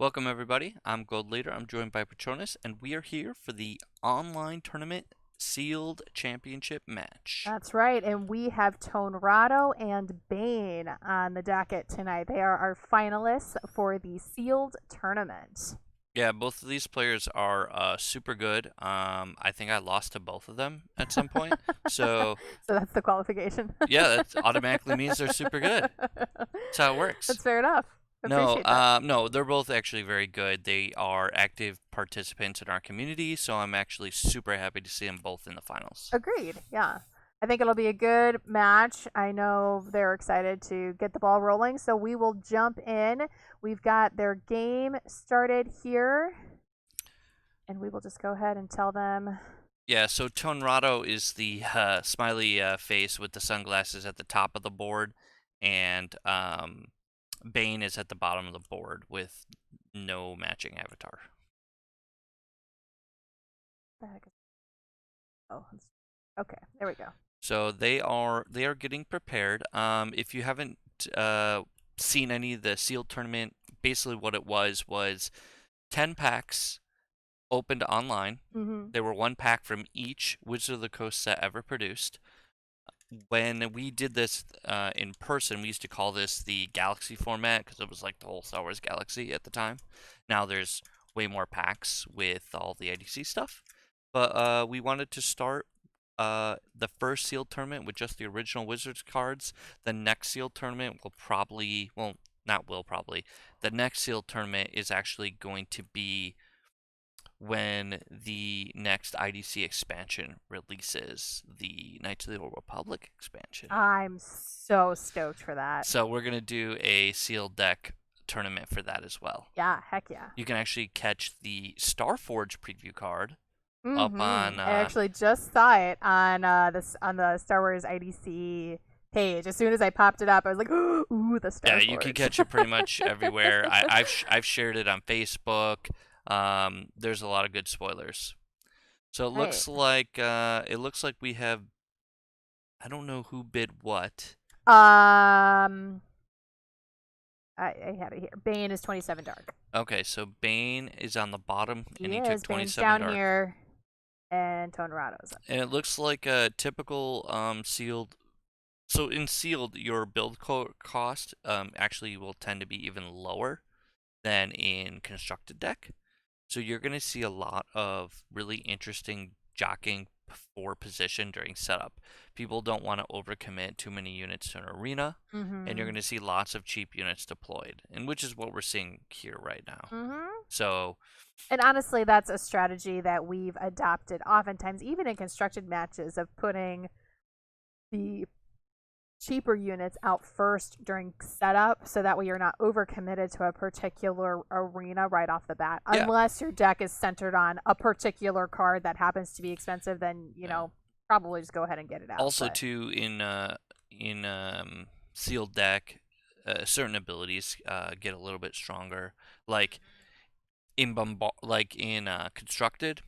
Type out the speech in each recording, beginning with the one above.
Welcome everybody, I'm Gold Leader, I'm joined by Patronus, and we are here for the online tournament sealed championship match. That's right, and we have Tonrado and Bane on the docket tonight. They are our finalists for the sealed tournament. Yeah, both of these players are super good. I think I lost to both of them at some point. So, So that's the qualification. yeah, that automatically means they're super good. That's how it works. That's fair enough. No, Appreciate that. no, they're both actually very good. They are active participants in our community, so I'm actually super happy to see them both in the finals. Agreed. Yeah. I think it'll be a good match. I know they're excited to get the ball rolling, so we will jump in. We've got their game started here, and we will just go ahead and tell them. Yeah, so Tonrado is the smiley face with the sunglasses at the top of the board, and Bane is at the bottom of the board with no matching avatar. Oh, okay. There we go. So they are getting prepared. If you haven't seen any of the sealed tournament, basically what it was 10 packs opened online. Mm-hmm. There were one pack from each Wizard of the Coast set ever produced. When we did this in person, we used to call this the Galaxy format because it was like the whole Star Wars galaxy at the time. Now there's way more packs with all the IDC stuff. But we wanted to start the first sealed tournament with just the original Wizards cards. The next sealed tournament will probably, well, not will probably, the next sealed tournament is actually going to be when the next IDC expansion releases, the Knights of the Old Republic expansion. I'm so stoked for that. So we're going to do a sealed deck tournament for that as well. Yeah, heck yeah. You can actually catch the Starforge preview card up Mm-hmm. on I actually just saw it on the Star Wars IDC page. As soon as I popped it up, I was like, "Ooh, the Star yeah, Forge." you can catch it pretty much everywhere. I've shared it on Facebook. There's a lot of good spoilers. So Right. it looks like we have, I don't know who bid what. Um, I have it here. Bane is 27 dark. Okay, so Bane is on the bottom and He he took is. Bane's 27 down dark. here, and Tonerado's up. And it looks like a typical sealed. So in sealed, your build cost actually will tend to be even lower than in constructed deck. So you're going to see a lot of really interesting jockeying for position during setup. People don't want to overcommit too many units to an arena, and you're Mm-hmm. going to see lots of cheap units deployed, and which is what we're seeing here right now. Mm-hmm. So And honestly, that's a strategy that we've adopted oftentimes, even in constructed matches, of putting the cheaper units out first during setup so that way you're not overcommitted to a particular arena right off the bat. yeah, Unless your deck is centered on a particular card that happens to be expensive, then, probably just go ahead and get it out. also But too in sealed deck, certain abilities get a little bit stronger. Like in constructed,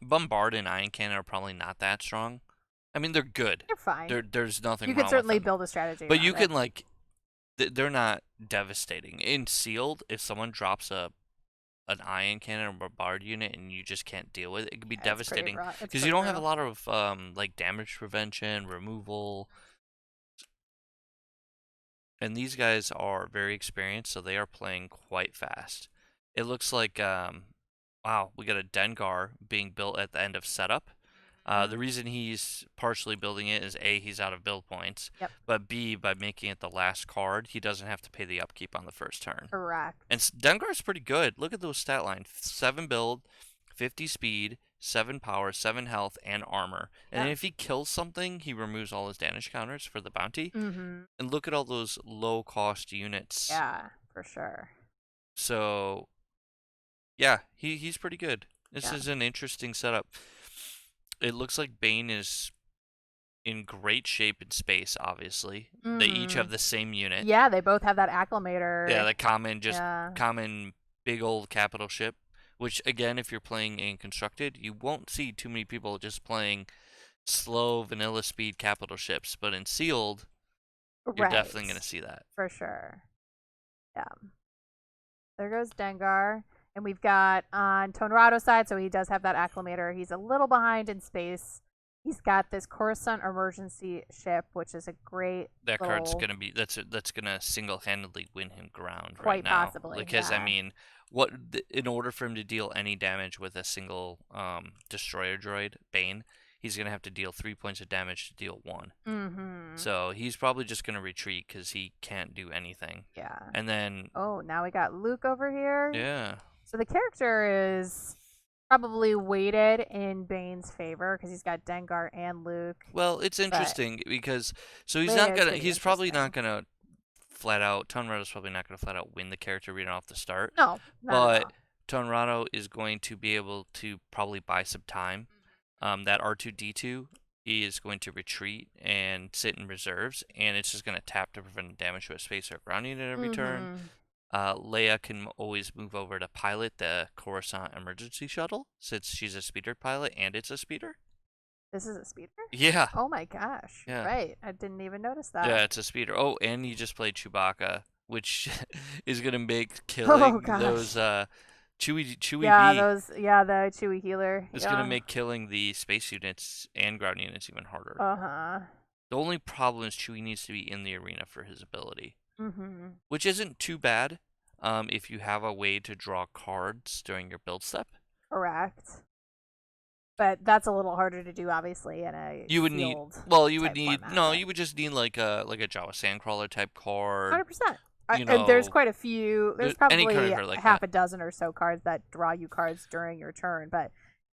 bombard and ion cannon are probably not that strong. I mean, they're good. you're fine. There's nothing You can wrong with certainly them. build a strategy But you around it. can they're not devastating. In sealed, if someone drops an ion cannon or bombard unit and you just can't deal with it, it can be Yeah, it's pretty devastating rough. It's because you pretty don't have a brutal. lot of like damage prevention, removal, and these guys are very experienced, so they are playing quite fast. It looks like wow, we got a Dengar being built at the end of setup. The reason he's partially building it is A, he's out of build points, Yep. but B, by making it the last card, he doesn't have to pay the upkeep on the first turn. Correct. And Dengar's pretty good. Look at those stat lines: 7 build, 50 speed, 7 power, 7 health, and armor. And then Yeah. if he kills something, he removes all his damage counters for the bounty. Mm-hmm. And look at all those low cost units. Yeah, for sure. So yeah, he's pretty good. This Yeah. is an interesting setup. It looks like Bane is in great shape in space, obviously. They each Mm-hmm. have the same unit. Yeah, they both have that Yeah, acclimator. the common, just Yeah. common big old capital ship. Which, again, if you're playing in constructed, you won't see too many people just playing slow vanilla speed capital ships. But in sealed, you're Right. definitely going to see that. For sure. Yeah. There goes Dengar. And we've got on Tonerado's side, so he does have that acclimator. He's a little behind in space. He's got this Coruscant emergency ship, which is a great That card's little, gonna be that's gonna single-handedly win him ground right quite now. possibly, Because I yeah. mean, in order for him to deal any damage with a single destroyer droid, Bane, he's gonna have to deal 3 points of damage to deal one. Mm-hmm. So he's probably just gonna retreat because he can't do anything. Yeah. And then Oh, now we got Luke over here. yeah, So the character is probably weighted in Bane's favor because he's got Dengar and Luke. well, it's But interesting because so Leia is gonna be he's probably not interesting. gonna flat out. Tonrado's probably not gonna flat out win the character reading off the start. No, not at But all. Tonrado is going to be able to probably buy some time. That R2D2 is going to retreat and sit in reserves, and it's just going to tap to prevent damage to a space or ground unit every turn. Mm-hmm. Leia can always move over to pilot the Coruscant emergency shuttle, since she's a speeder pilot and it's a speeder. This is a speeder? Yeah, Oh my gosh. You're yeah. right. I didn't even notice Yeah, that. it's a speeder. Oh, and you just played Chewbacca, which is gonna make Oh killing those gosh. Chewie Yeah, B those the Chewy healer. is gonna Yeah. make killing the space units and ground units even harder. Uh-huh. The only problem is Chewie needs to be in the arena for his ability, Mm-hmm. which isn't too bad, if you have a way to draw cards during your build step. Correct. But that's a little harder to do, obviously, in a You would need, sealed well, you would type need, format. no, But you would just need like a Jawa Sandcrawler type card, 100%. you And there's know, quite a few. There's any probably card like half that. a dozen or so cards that draw you cards during your turn. But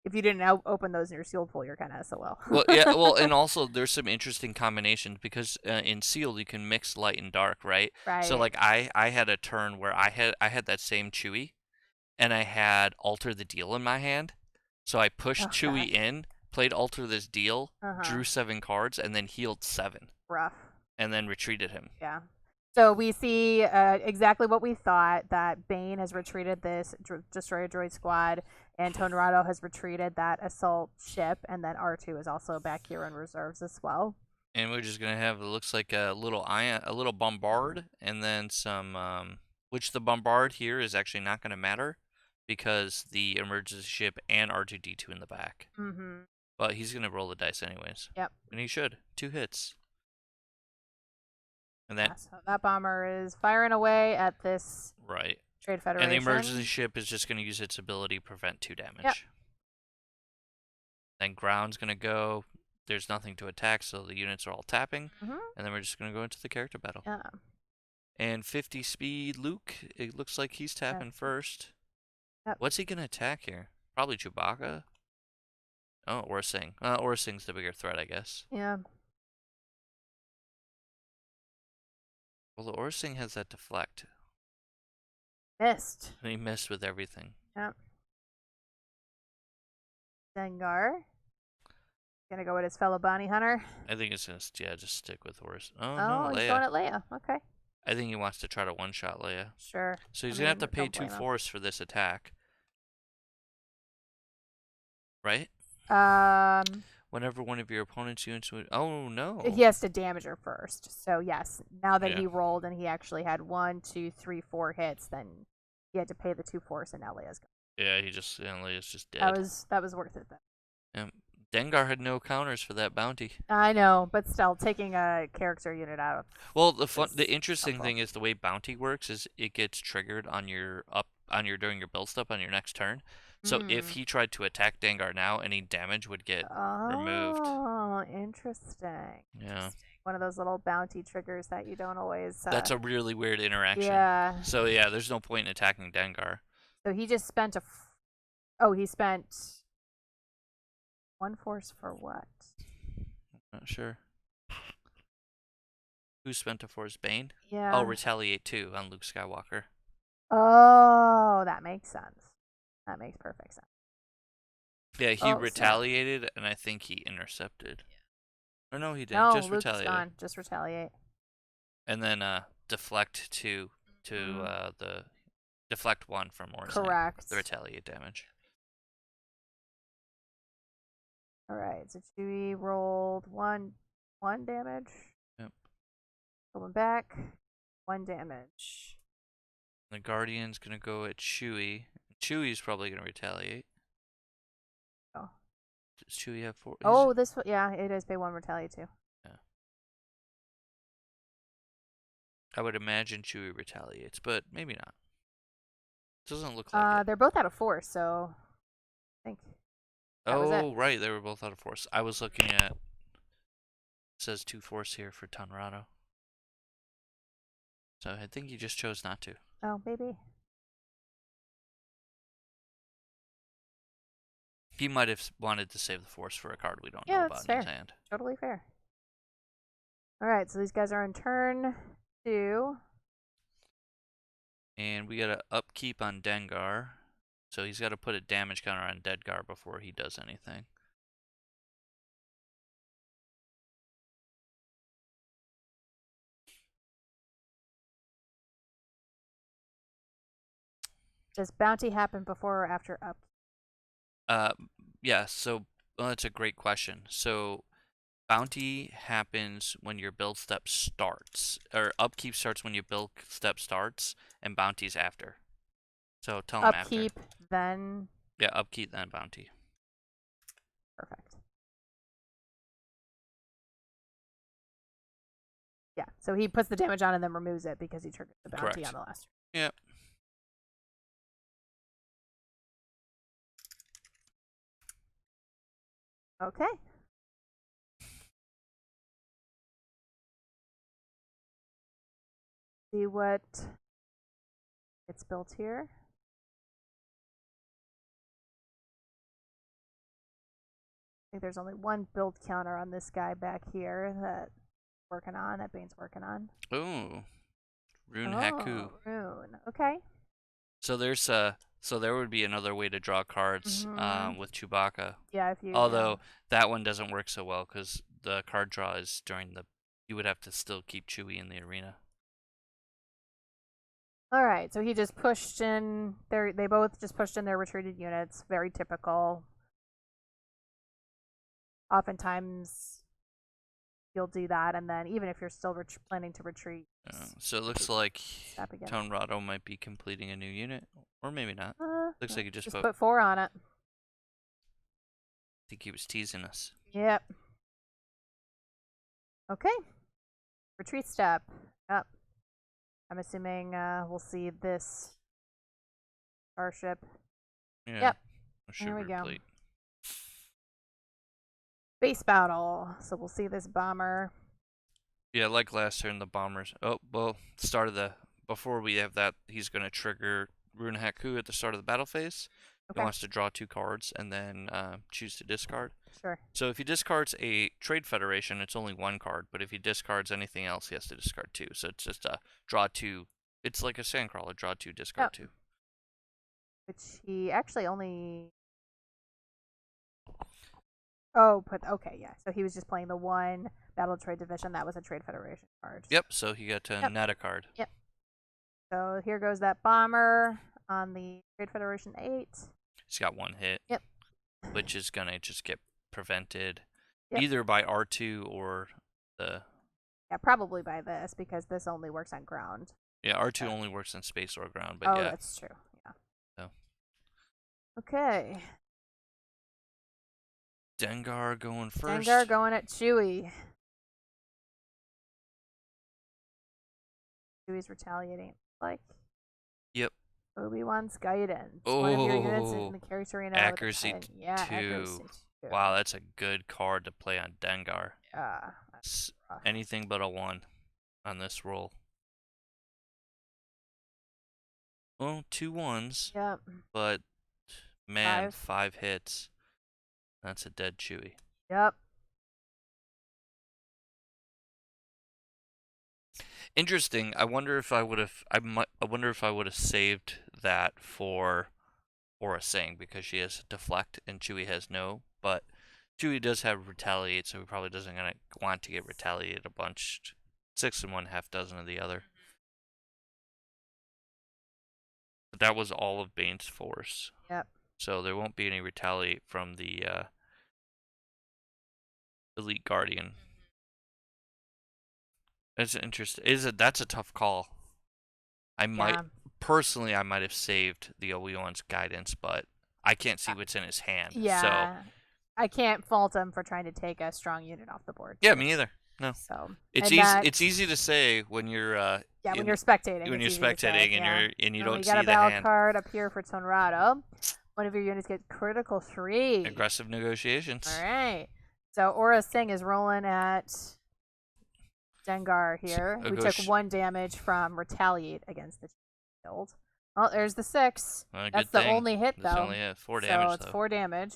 if you didn't open those in your sealed pool, you're kind of SOL. Well, yeah, well, and also there's some interesting combinations because in sealed you can mix light and dark, right? So Right. like I had a turn where I had that same Chewy, and I had Alter the Deal in my hand, so I pushed Oh Chewy gosh. in, played Alter this Deal, Uh-huh. drew 7 cards, and then healed 7, Rough. and then retreated him. Yeah. So we see exactly what we thought, that Bane has retreated this Destroyer Droid squad, and Tonrado has retreated that assault ship, and then R2 is also back here in reserves as well. And we're just gonna have, it looks like a little bombard, and then some which the bombard here is actually not gonna matter because the emergency ship and R2D2 in the back. Mm-hmm. But he's gonna roll the dice anyways. Yep. And he should. 2 hits. And then Yeah, so that bomber is firing away at this right. Trade And the Federation. emergency ship is just gonna use its ability to prevent 2 damage. Yep. Then ground's gonna go. There's nothing to attack, so the units are all tapping. Mm-hmm. And then we're just gonna go into the character battle. Yeah. And 50 speed Luke, it looks like he's tapping Yep. first. Yep. What's he gonna attack here? Probably Chewbacca. Oh, Orsing. Orsing's the bigger threat, I guess. Yeah. Well, the Orsing has that deflect. Missed. And he missed with everything. Yep. Dengar. Gonna go with his fellow bounty hunter. I think it's gonna, yeah, just stick with Ors. Oh, Oh, no, he's Leia. going at Leia. Okay. I think he wants to try to one-shot Leia. Sure. So he's I gonna have to mean, pay don't 2 blame him. force for this attack. Right? Whenever one of your opponent's units would. Oh, no. He has to damage her first. So yes, now that Yeah. he rolled and he actually had 1, 2, 3, 4 hits, then he had to pay the 2 force, and now Leia's gone. Yeah, Leia's just dead. That was worth it then. Yeah. Dengar had no counters for that bounty. I know, but still, taking a character unit out. Well, Is the interesting helpful. thing is the way bounty works is it gets triggered on your during your build step on your next turn. So if he tried to attack Dengar now, any damage would get removed. Oh, interesting. Yeah. One of those little bounty triggers that you don't always. That's a really weird interaction. Yeah. So yeah, there's no point in attacking Dengar. So he just spent oh, he spent 1 force for what? Not sure. Who spent a force? Bane? Yeah. Oh, retaliate 2 on Luke Skywalker. Oh, that makes sense. That makes perfect sense. Yeah, he Oh, retaliated, and I think he intercepted. Or no, he didn't. No, just Luke's retaliated. gone. Just retaliate. And then deflect to the deflect 1 from Orsing. Correct. The retaliate damage. All right. So Chewie rolled one damage. Yep. Going back. 1 damage. The Guardian's gonna go at Chewie. Chewie's probably gonna retaliate. Oh. Does Chewie have 4? Oh, yeah, it is pay 1 retaliate too. Yeah. I would imagine Chewie retaliates, but maybe not. Doesn't look like it. They're both out of force, so I think that was it. Oh, right, they were both out of force. I was looking at. It says 2 force here for Tonrado. So I think he just chose not to. Oh, maybe. He might have wanted to save the force for a card we don't know Yeah, about that's in his fair. hand. Totally fair. All right, so these guys are on turn 2. And we got an upkeep on Dengar. So he's got to put a damage counter on Dengar before he does anything. Does bounty happen before or after up? Yeah, so that's a great question. So bounty happens when your build step starts, or upkeep starts when your build step starts, and bounty's after. So tell him after. Upkeep, then. Yeah, upkeep then bounty. Perfect. Yeah, so he puts the damage on and then removes it because he triggered the bounty Correct. on the last turn. Yep. Okay. See what gets built here. I think there's only one build counter on this guy back here that Bane's working on. Ooh. Rune Haku. Rune. Okay. So there would be another way to draw cards with Chewbacca. Yeah, if you. Although that one doesn't work so well because the card draw is during the. You would have to still keep Chewie in the arena. All right, so he just pushed in. They both just pushed in their retreated units. Very typical. Oftentimes, you'll do that, and then even if you're still planning to retreat. So it looks like again. Tonrado might be completing a new unit, or maybe not. Looks like he just put 4 on it. I think he was teasing us. Yep. Okay. Retreat step. Yep. I'm assuming we'll see this starship. Yeah. Yep. There we go. Plate. Base battle. So we'll see this bomber. Yeah, like last turn, the bombers. Oh, well, start of the. Before we have that, he's going to trigger Rune Haku at the start of the battle phase. Okay. He wants to draw 2 cards and then choose to discard. Sure. So if he discards a Trade Federation, it's only 1 card. But if he discards anything else, he has to discard 2. So it's just a draw 2. It's like a Sandcrawler, draw 2, discard 2. Which he actually only. Oh, okay, yeah. So he was just playing the 1 Battle Trade Division. That was a Trade Federation card. Yep, so he got to net a card. Yep. So here goes that bomber on the Trade Federation 8. He's got 1 hit. Yep. Which is going to just get prevented either by R2 or the... Yeah, probably by this, because this only works on ground. Yeah, R2 only works on space or ground, but yeah. yeah. That's true. Yeah. So. Okay. Dengar going first. Dengar going at Chewie. Chewie's retaliating. Like. Yep. Obi-Wan's guidance. Oh. One of your units in the character arena. Accuracy 2. Accuracy 2. Wow, that's a good card to play on Dengar. Yeah. Anything but a 1 on this roll. Well, 2 1s. Yep. But, man, 5 hits. That's a dead Chewie. Yep. Interesting. I wonder if I would have. I wonder if I would have saved that for Aura Singh because she has deflect and Chewie has no. But Chewie does have retaliate, so he probably doesn't gonna want to get retaliated a bunch. 6 and 1, half dozen of the other. But that was all of Bane's force. Yep. So there won't be any retaliate from the Elite Guardian. That's interesting. That's a tough call. I might personally, I might have saved the Obi-Wan's guidance, but I can't see what's in his hand. So Yeah, I can't fault him for trying to take a strong unit off the board. yeah, Too. me either. No, So it's and easy. that It's easy to say when you're yeah, when in you're spectating, when it's you're easy to say. spectating and Yeah. you We don't got see a the battle hand. card up here for Tonrado. One of your units get critical 3. Aggressive negotiations. All right. So Aura Singh is rolling at Dengar here, who took 1 damage from retaliate against the shield. Oh, there's the 6. Well, That's good the thing. only hit It's though. only 4 so damage it's though. 4 damage.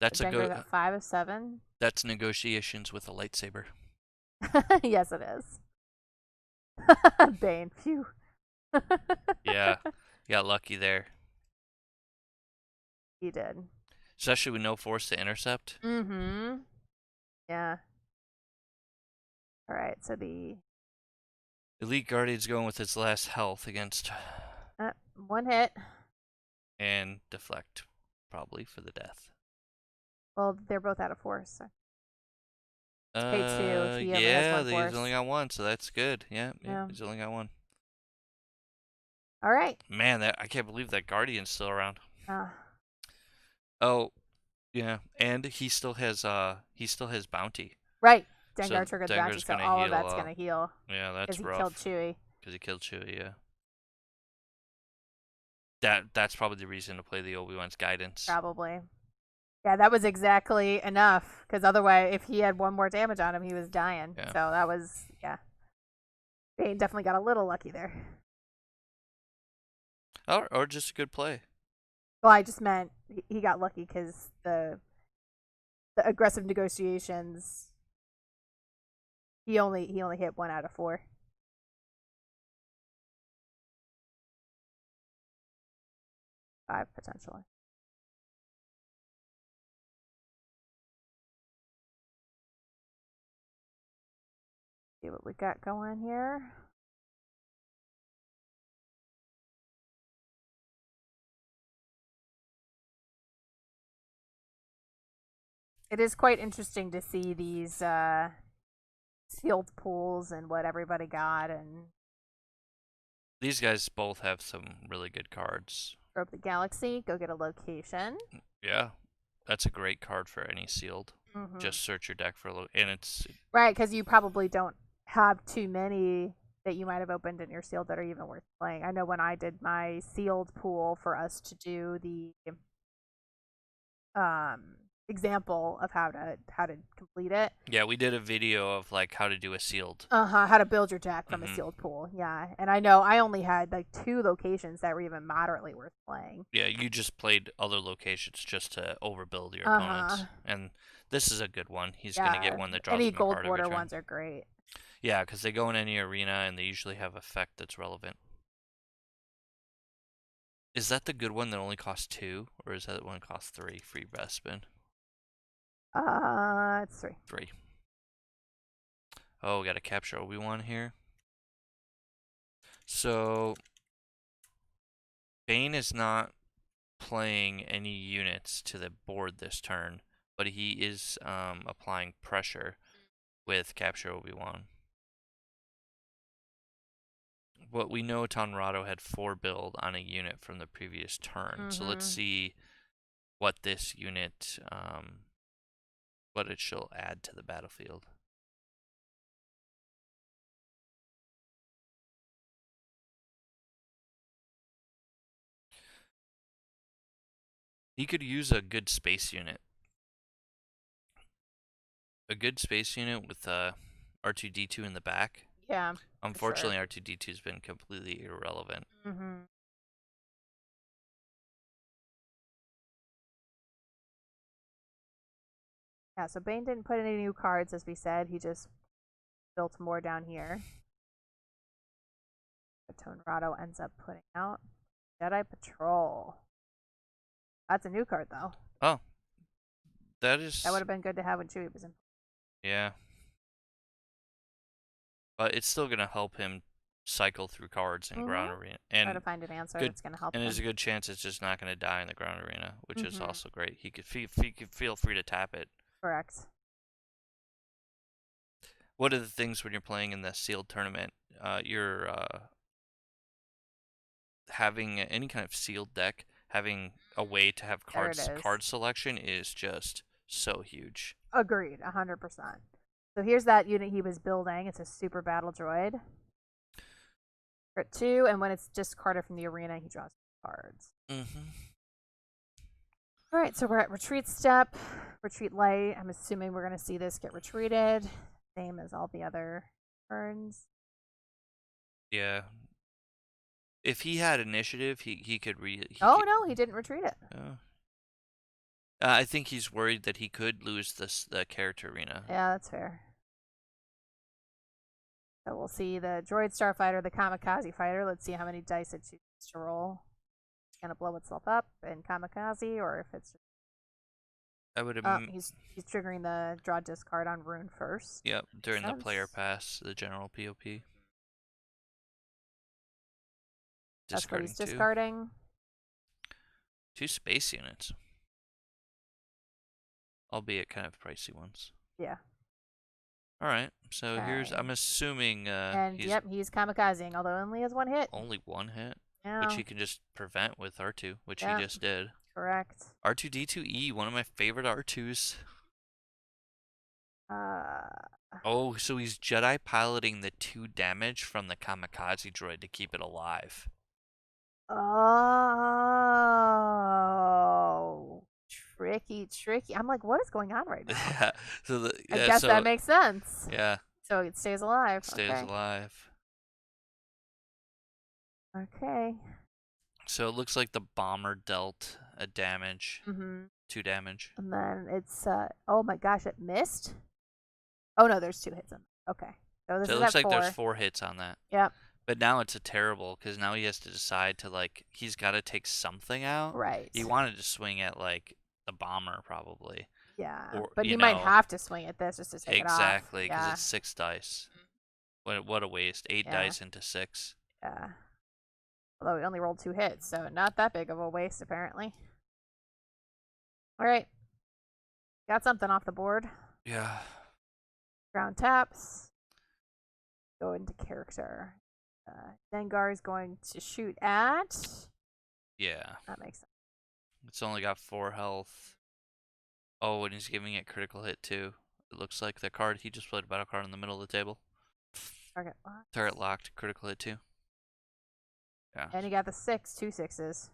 That's Dengar got 5 of 7. That's negotiations with a lightsaber. Yes, it is. Bane. Phew. Yeah, you got lucky there. He did. Especially with no force to intercept. Mm-hmm. Yeah. All right. So the Elite Guardian's going with its last health against 1 hit. and deflect, probably for the death. Well, they're both out of force. So. Pay 2. He only has 1 he's force. only got 1, so that's good. Yeah, he's only got 1. All right. Man, I can't believe that Guardian's still around. Uh, Oh, yeah, and he still has bounty. right. So Dengar triggered the bounty, Dengar's so gonna all of heal, that's gonna heal. Yeah, that's Because he rough. killed Chewie. Because he killed Chewie, yeah. That's probably the reason to play the Obi-Wan's guidance. Probably. Yeah, that was exactly enough. Because otherwise, if he had 1 more damage on him, he was dying. Yeah. So that was, yeah. Bane definitely got a little lucky there. Or just a good play. Well, I just meant he got lucky because the aggressive negotiations. He only hit 1 out of 4. 5 potentially. See what we got going here. It is quite interesting to see these sealed pools and what everybody got, and These guys both have some really good cards. Probe the Galaxy, go get a location. Yeah, that's a great card for any sealed. Mm-hmm. Just search your deck for and it's right, because you probably don't have too many that you might have opened in your sealed that are even worth playing. I know when I did my sealed pool for us to do the example of how to complete it. Yeah, we did a video of like how to do a sealed. How to build your deck from a sealed pool. Yeah, and I know I only had like 2 locations that were even moderately worth playing. Yeah, you just played other locations just to overbuild your opponents, and this is a good one. He's gonna get one that draws any him gold card border every turn. ones are great. Yeah, because they go in any arena and they usually have effect that's relevant. Is that the good one that only costs 2, or is that one that costs 3 free best spin? It's 3. 3. Oh, we gotta capture Obi-Wan here. So Bane is not playing any units to the board this turn, but he is applying pressure with capture Obi-Wan. But we know Tonrado had 4 build on a unit from the previous turn, so let's see what this unit, what it shall add to the battlefield. He could use a good space unit. A good space unit with R2-D2 in the back. Yeah. Unfortunately, R2-D2's been completely irrelevant. Yeah, so Bane didn't put any new cards, as we said. He just built more down here. Tonrado ends up putting out Jedi Patrol. That's a new card, though. Oh. That would have been good to have when Chewie was in. Yeah. But it's still going to help him cycle through cards in ground arena. And try to find an answer that's going to help him. And there's a good chance it's just not going to die in the ground arena, which is also great. He could feel free to tap it. Correct. What are the things when you're playing in the sealed tournament? having any kind of sealed deck, having a way to have There it is. card selection is just so huge. Agreed, 100%. So here's that unit he was building. It's a super battle droid. Crit 2, and when it's discarded from the arena, he draws cards. All right, so we're at retreat step, retreat light. I'm assuming we're going to see this get retreated, same as all the other turns. Yeah. If he had initiative, he could no, he didn't retreat it. I think he's worried that he could lose the character arena. Yeah, that's fair. So we'll see the droid starfighter, the kamikaze fighter. Let's see how many dice it chooses to roll. It's gonna blow itself up in kamikaze, or if it's just... I would he's triggering the draw discard on rune first. Yep, during the player pass, the general POP. That's what he's discarding. 2 space units. Albeit kind of pricey ones. Yeah. Alright, so here's, I'm assuming and he's kamikazing, although only has 1 hit. Only 1 hit? Yeah. Which he can just prevent with R2, which he just did. Correct. R2-D2E, one of my favorite R2s. Oh, so he's Jedi piloting the 2 damage from the kamikaze droid to keep it alive. Oh, tricky. I'm like, what is going on right now? Yeah. So I guess that makes sense. Yeah. So it stays alive. Stays alive. Okay. So it looks like the bomber dealt a damage. 2 damage. And then it's oh my gosh, it missed. Oh no, there's 2 hits on that. Okay. So this is it looks at like 4. there's 4 hits on that. Yep. But now it's a terrible, because now he has to decide to, like, he's got to take something out. Right. He wanted to swing at, like, the bomber, probably. Yeah. Or, but he might have to swing at this just to take it off. Exactly, because it's 6 dice. What a waste. 8 dice into 6. Yeah. Although he only rolled 2 hits, so not that big of a waste, apparently. All right. Got something off the board. Yeah. Ground taps. Go into character. Dengar is going to shoot at... Yeah. That makes sense. It's only got 4 health. Oh, and he's giving it critical hit, too. It looks like the card. He just played a battle card in the middle of the table. Target locked. Target locked. Critical hit, too. Yeah. And he got the 6, 2 6s.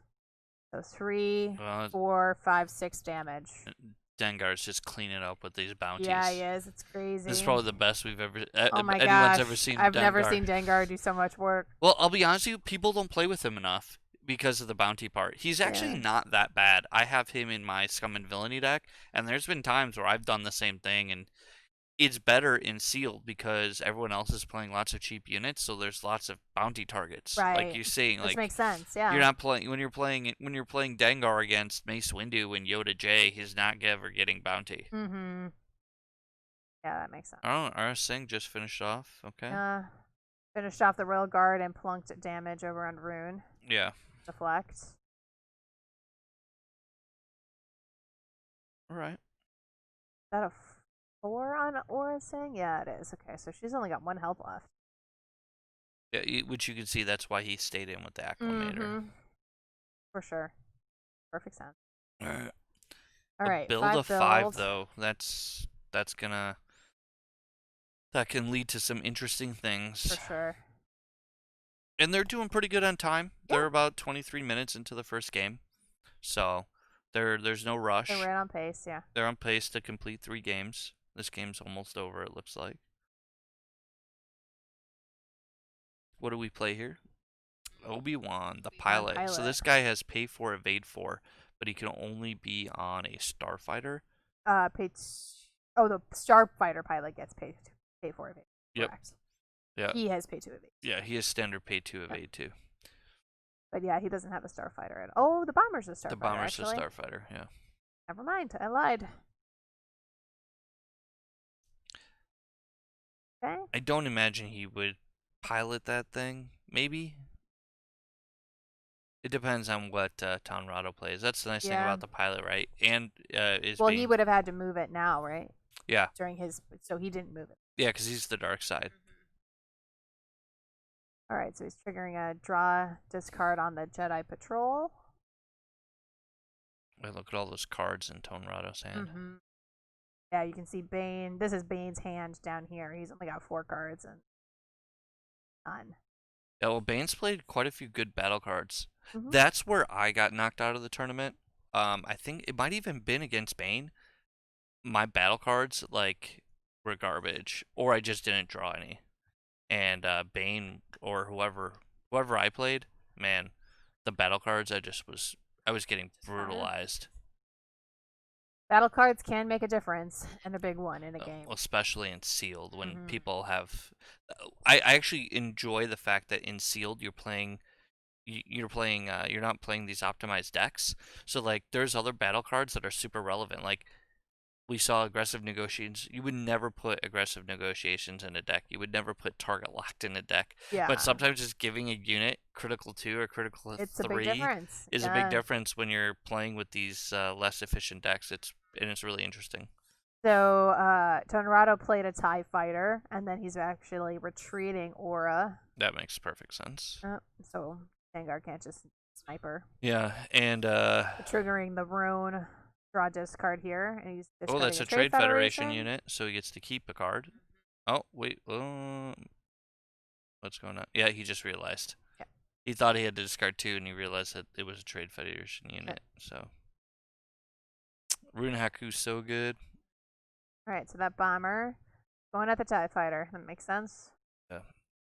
So 3, 4, 5, 6 damage. Dengar's just cleaning up with these bounties. Yeah, he is. It's crazy. This is probably the best we've ever. Oh my anyone's gosh. ever seen. I've Dengar. never seen Dengar do so much work. Well, I'll be honest with you. People don't play with him enough because of the bounty part. He's actually not that bad. I have him in my Scum and Villainy deck, and there's been times where I've done the same thing, and it's better in sealed because everyone else is playing lots of cheap units, so there's lots of bounty targets. Right. Like you're saying, which like makes sense. Yeah. You're not playing when you're playing Dengar against Mace Windu and Yoda J. He's not ever getting bounty. Mm-hmm. Yeah, that makes sense. Oh, R. Singh just finished off. Okay. Finished off the Royal Guard and plunked damage over on Rune. Yeah. Deflect. All right. Is that a 4 on Aura Singh? Yeah, it is. Okay, so she's only got 1 health left. Yeah, which you can see that's why he stayed in with the acclimator. Mm-hmm. For sure. Perfect sense. All right. All right. Build a 5 though. That can lead to some interesting things. For sure. And they're doing pretty good on time. Yeah. They're about 23 minutes into the first game. So there's no rush. They're right on pace, yeah. They're on pace to complete 3 games. This game's almost over, it looks like. What do we play here? Obi-Wan, the pilot. So this guy has pay 4, evade 4, but he can only be on a starfighter. The starfighter pilot gets pay 4 evade. Yep. Correct. Yeah. He has pay 2 evade. Yeah, he has standard pay 2 evade too. But yeah, he doesn't have a starfighter. Oh, the bomber's a starfighter. The bomber's actually. a starfighter, yeah. Never mind, I lied. Okay. I don't imagine he would pilot that thing. Maybe. It depends on what Tonrado plays. That's the nice thing about the pilot, right? And he would have had to move it now, right? Yeah. So he didn't move it. Yeah, because he's the dark side. Alright, so he's triggering a draw discard on the Jedi Patrol. Wait, look at all those cards in Tonrado's hand. Mm-hmm. Yeah, you can see Bane. This is Bane's hand down here. He's only got 4 cards and none. Yeah, well, Bane's played quite a few good battle cards. Mm-hmm. That's where I got knocked out of the tournament. I think it might even been against Bane. My battle cards were garbage, or I just didn't draw any. And Bane or whoever I played, man, the battle cards I was getting brutalized. Battle cards can make a difference, and a big one in a game. Especially in sealed when people have. I actually enjoy the fact that in sealed you're not playing these optimized decks. So like there's other battle cards that are super relevant. Like we saw aggressive negotiations. You would never put aggressive negotiations in a deck. You would never put target locked in a deck. Yeah. But sometimes just giving a unit critical 2 or critical 3 a big difference. is a big difference when you're playing with these less efficient decks. It's really interesting. So Tonrado played a TIE Fighter, and then he's actually retreating Aura. That makes perfect sense. So Vanguard can't just sniper. Yeah, and triggering the Rune. Draw discard here, and he's that's a Trade Federation unit, so he gets to keep a card. Oh wait, what's going on? Yeah, he just realized. Yeah. He thought he had to discard 2, and he realized that it was a Trade Federation unit. So Rune Haku's so good. All right, so that bomber going at the TIE Fighter. That makes sense. Yeah,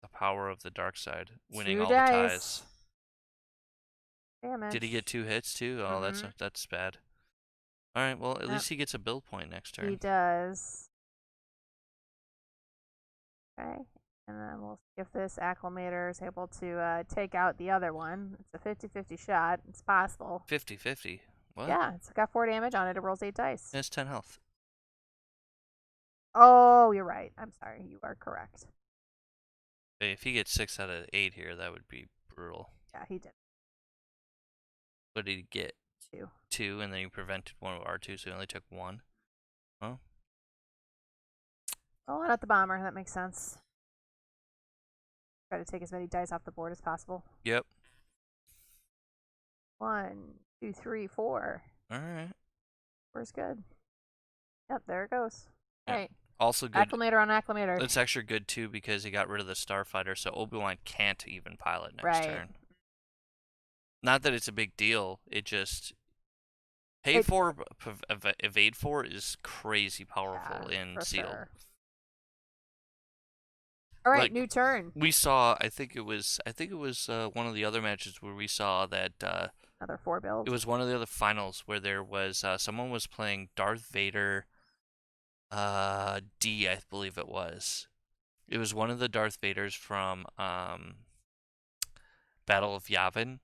the power of the dark side, winning 2 all dice. the ties. Damage. Did he get 2 hits too? Oh, that's bad. All right, well, at least he gets a build point next turn. He does. Okay, and then we'll see if this Acclimator is able to take out the other one. It's a 50-50 shot. It's possible. 50-50? What? Yeah, it's got 4 damage on it. It rolls 8 dice. It's 10 health. Oh, you're right. I'm sorry. You are correct. If he gets 6 out of 8 here, that would be brutal. Yeah, he did. What did he get? 2. 2, and then you prevented one of R2, so he only took 1. Oh. Oh, not the bomber. That makes sense. Try to take as many dice off the board as possible. Yep. 1, 2, 3, 4. All right. 4's good. Yep, there it goes. Yep. All right. Also good. Acclimator on Acclimator. It's extra good too because he got rid of the Starfighter, so Obi-Wan can't even pilot next turn. Not that it's a big deal. It just pay 4, evade 4 is crazy powerful in sealed. Sure. All right, new turn. We saw. I think it was one of the other matches where we saw that. Another 4 build. It was one of the other finals where there was someone was playing Darth Vader. D, I believe it was. It was one of the Darth Vaders from Battle of Yavin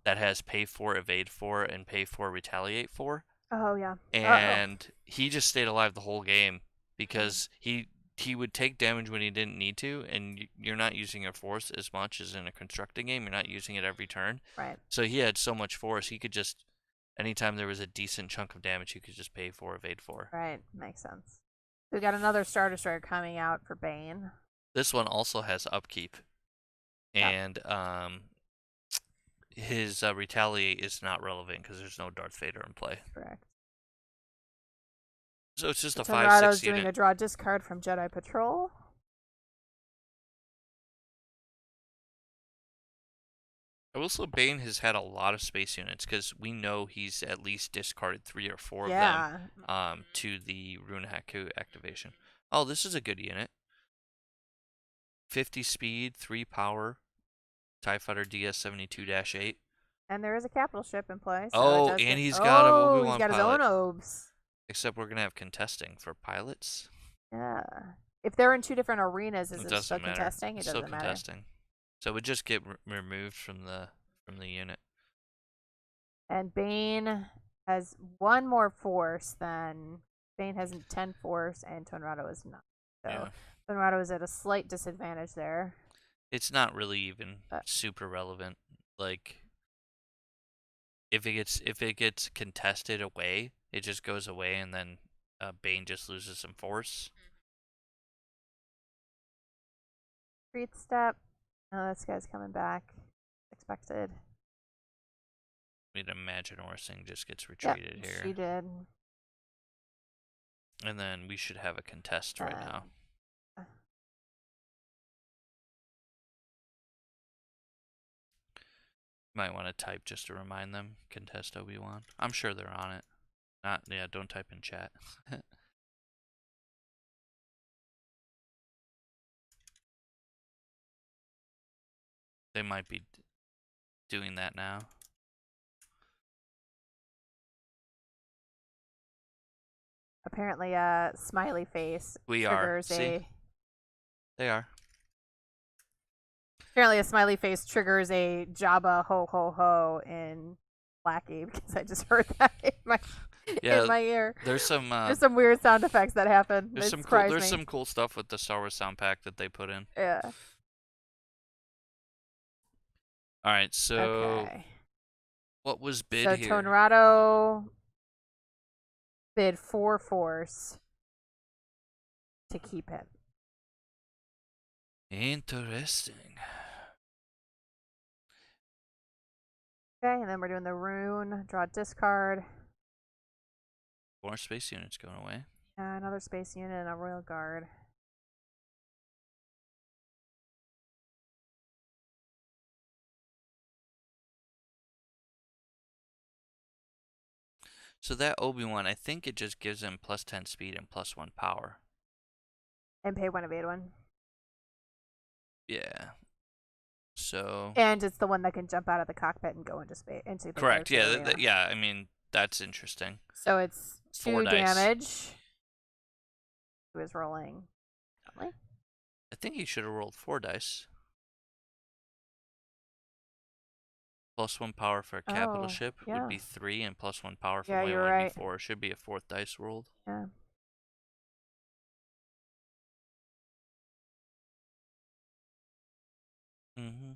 that has pay 4, evade 4, and pay 4, retaliate 4. Oh yeah. And he just stayed alive the whole game because he would take damage when he didn't need to, and you're not using your force as much as in a constructed game. You're not using it every turn. Right. So he had so much force, he could just, anytime there was a decent chunk of damage, he could just pay 4, evade 4. Right, makes sense. We got another Star Destroyer coming out for Bane. This one also has upkeep, and his retaliate is not relevant because there's no Darth Vader in play. Correct. So it's just a 5/6 unit. doing a draw discard from Jedi Patrol. Also, Bane has had a lot of space units because we know he's at least discarded 3 or 4 of them to the Rune Haku activation. Oh, this is a good unit. 50 speed, 3 power, TIE Fighter DS-72-8. And there is a capital ship in play. So and he's got a Obi-Wan he's got pilot. his own Obes. Except we're going to have contesting for pilots. Yeah. If they're in 2 different arenas, is it still matter. contesting? It doesn't matter. Contesting. So it would just get removed from the unit. And Bane has 1 more force than Bane has 10 force, and Tonrado is not. So Tonrado is at a slight disadvantage there. It's not really even super relevant. Like if it gets contested away, it just goes away, and then Bane just loses some force. Retreat step. Oh, this guy's coming back. Expected. We'd imagine Orsing just gets Yep, retreated here. she did. And then we should have a contest right now. Might want to type just to remind them. Contest Obi-Wan. I'm sure they're on it. Yeah, don't type in chat. They might be doing that now. Apparently, smiley face We triggers are. See? They are. Apparently, a smiley face triggers a Jabba ho ho ho in Blackie because I just heard that in my ear. There's some weird sound effects that happen. There's some cool stuff with the Star Wars sound pack that they put in. Yeah. All right, so okay. What was bid here? So Tonrado bid 4 force to keep it. Interesting. Okay, and then we're doing the rune. Draw discard. 4 space units going away. Another space unit and a royal guard. So that Obi-Wan, I think it just gives him +10 speed and +1 power. And pay 1 evade 1. Yeah. So. And it's the one that can jump out of the cockpit and go into space. Correct. Yeah. Yeah. I mean, that's interesting. So it's 4 2 damage. He was rolling. I think he should have rolled 4 dice. +1 power for a capital ship would be 3, and +1 power for White One would be 4. Should be a 4th dice rolled. Yeah. Mm-hmm.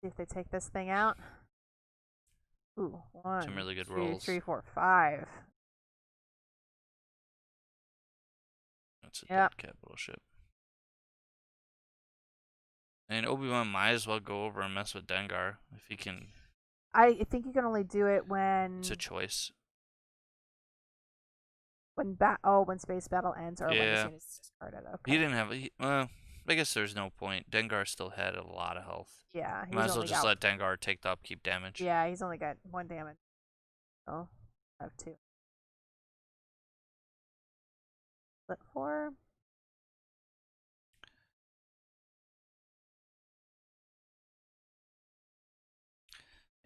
See if they take this thing out. Ooh, 1, some really good 2, rolls. 3, 4, 5. That's a dead capital ship. And Obi-Wan might as well go over and mess with Dengar if he can. I think you can only do it when. It's a choice. When space battle ends or when the unit is discarded. Okay. He didn't have. Well, I guess there's no point. Dengar still had a lot of health. Yeah. Might as well just let Dengar take the upkeep damage. Yeah, he's only got 1 damage. Oh, I have 2. Split 4.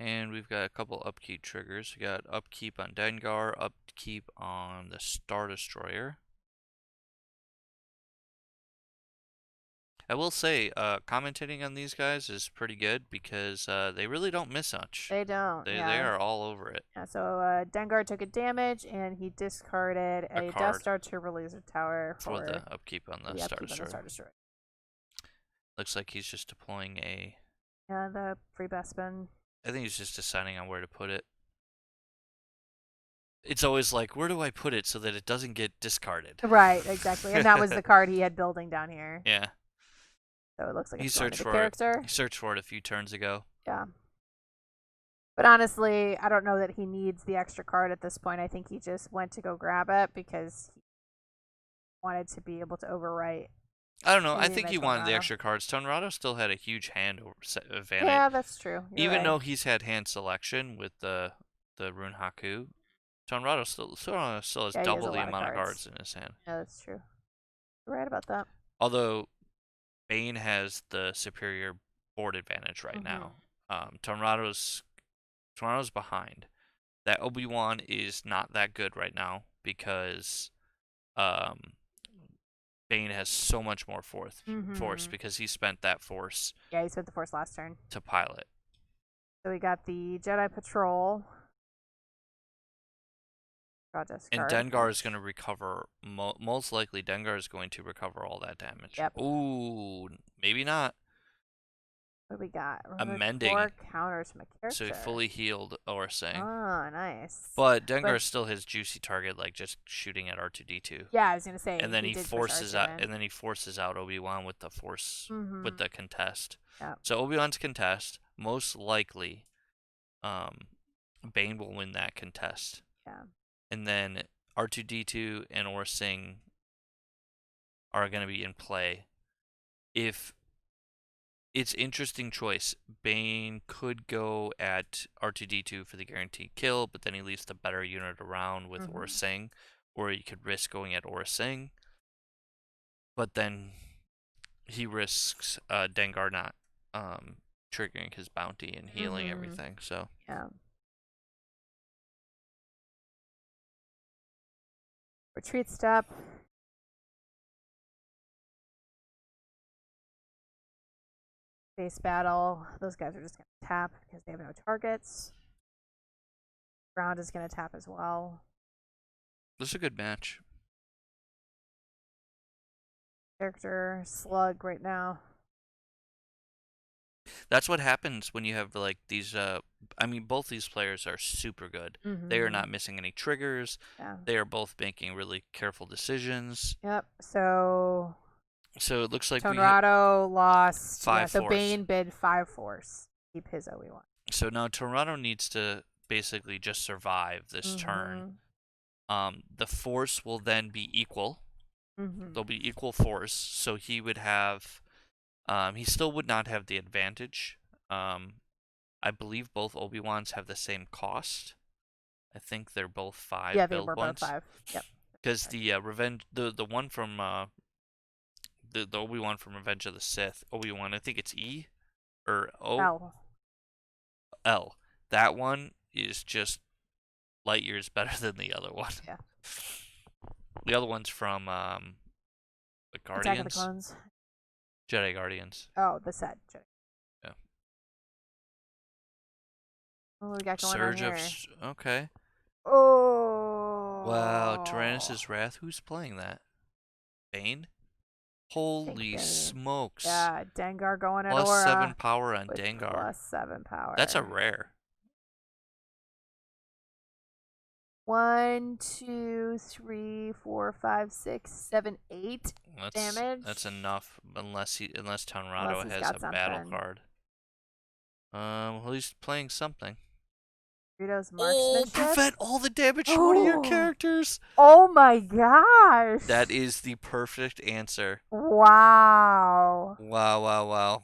And we've got a couple upkeep triggers. We got upkeep on Dengar, upkeep on the Star Destroyer. I will say, commentating on these guys is pretty good because they really don't miss much. They don't. They are all over it. Yeah. So Dengar took a damage and he discarded a Death Star Turbo Laser Tower for the upkeep on the Star Destroyer. Looks like he's just deploying a. Yeah, the free Bespin. I think he's just deciding on where to put it. It's always like, where do I put it so that it doesn't get discarded? Right, exactly. And that was the card he had building down here. Yeah. So it looks like he it's searched for character. it. He searched for it a few turns ago. Yeah. But honestly, I don't know that he needs the extra card at this point. I think he just went to go grab it because he wanted to be able to overwrite. I don't know. I think he wanted the extra cards. Tonrado still had a huge hand advantage. Yeah, that's true. Even though he's had hand selection with the Rune Haku, Tonrado still has double the amount of cards in his hand. Yeah, that's true. You're right about that. Although Bane has the superior board advantage right now. Tonrado's behind. That Obi-Wan is not that good right now because Bane has so much more force because he spent that force. Yeah, he spent the force last turn to pilot. So we got the Jedi Patrol. And Dengar is going to recover. Most likely, Dengar is going to recover all that damage. Yep. Ooh, maybe not. What do we got? Remove amending 4 counters from a so he character. fully healed Orsing. Oh, nice. But Dengar still his juicy target, like just shooting at R2D2. Yeah, I was gonna say. And then he did push forces R2 out, in. and then he forces out Obi-Wan with the force, with the contest. Yeah. So Obi-Wan's contest, most likely, Bane will win that contest. Yeah. And then R2D2 and Orsing are going to be in play. If it's interesting choice, Bane could go at R2D2 for the guaranteed kill, but then he leaves the better unit around with Orsing, or he could risk going at Orsing, but then he risks Dengar not triggering his bounty and healing everything. So yeah. Retreat step. Base battle. Those guys are just gonna tap because they have no targets. Ground is gonna tap as well. this is a good match. Character slug right now. That's what happens when you have like these. I mean, both these players are super good. They are not missing any triggers. Yeah. They are both making really careful decisions. Yep. So it looks like Tonrado lost 5 so force. Bane bid 5 force. Keep his Obi-Wan. So now Toronto needs to basically just survive this turn. The force will then be equal. There'll be equal force. So he would have. He still would not have the advantage. I believe both Obi-Wans have the same cost. I think they're both 5 Yeah, build they were points. both 5. Yep. Because the revenge, the one from the Obi-Wan from Revenge of the Sith, Obi-Wan, I think it's E or O. L. That one is just light years better than the other one. Yeah. The other one's from the Guardians. Attack of the Clones. Jedi Guardians. Oh, the set. Jedi. Yeah. What do we got going Surge on here? okay. Oh. Wow, Tyrannus' Wrath. Who's playing that? Bane? Holy smokes. Yeah, Dengar going at Aura. Plus 7 power on Dengar. Plus 7 power. That's a rare. 1, 2, 3, 4, 5, 6, 7, 8 damage. That's enough, unless Tonrado Unless has a battle card. Well, he's playing something. Greedo's marksmanship. Prevent all the damage to one of your characters. Oh my gosh. That is the perfect answer. Wow. Wow.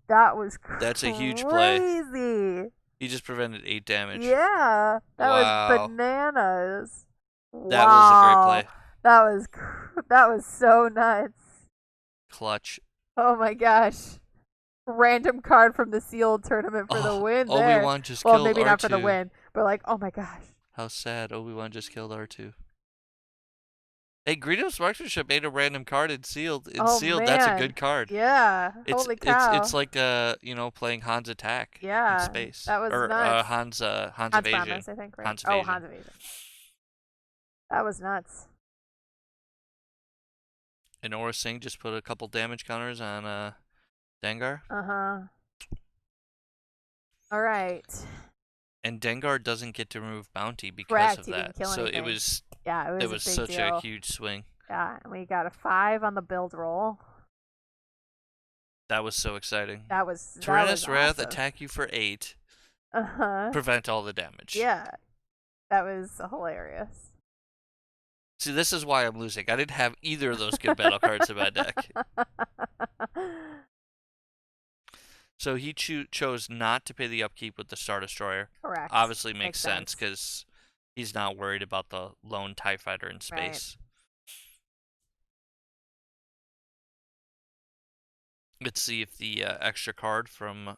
That was crazy. That's a huge play. He just prevented 8 damage. Yeah. That was bananas. That was a great play. That was so nuts. Clutch. Oh my gosh. Random card from the sealed tournament for the win there. Obi-Wan just killed R2. Well, maybe not for the win, but like, oh my gosh. How sad. Obi-Wan just killed R2. Hey, Greedo's marksmanship ain't a random card in sealed. In sealed, that's a good card. Yeah. Holy cow. It's like playing Han's Attack in space. That was Han's nuts. Evasion. Promise, I think, right? Han's Evasion. Han's Evasion. That was nuts. And Aura Singh just put a couple damage counters on Dengar. All right. And Dengar doesn't get to remove bounty because of He that. Didn't kill anything. It was it was such deal. a huge swing. Yeah, and we got a 5 on the build roll. That was so exciting. Tyrannus Wrath, awesome. attack you for 8. Prevent all the damage. Yeah. That was hilarious. See, this is why I'm losing. I didn't have either of those good battle cards in my deck. So he chose not to pay the upkeep with the Star Destroyer. Correct. Obviously makes sense because he's not worried about the lone TIE fighter in space. Right. Let's see if the extra card from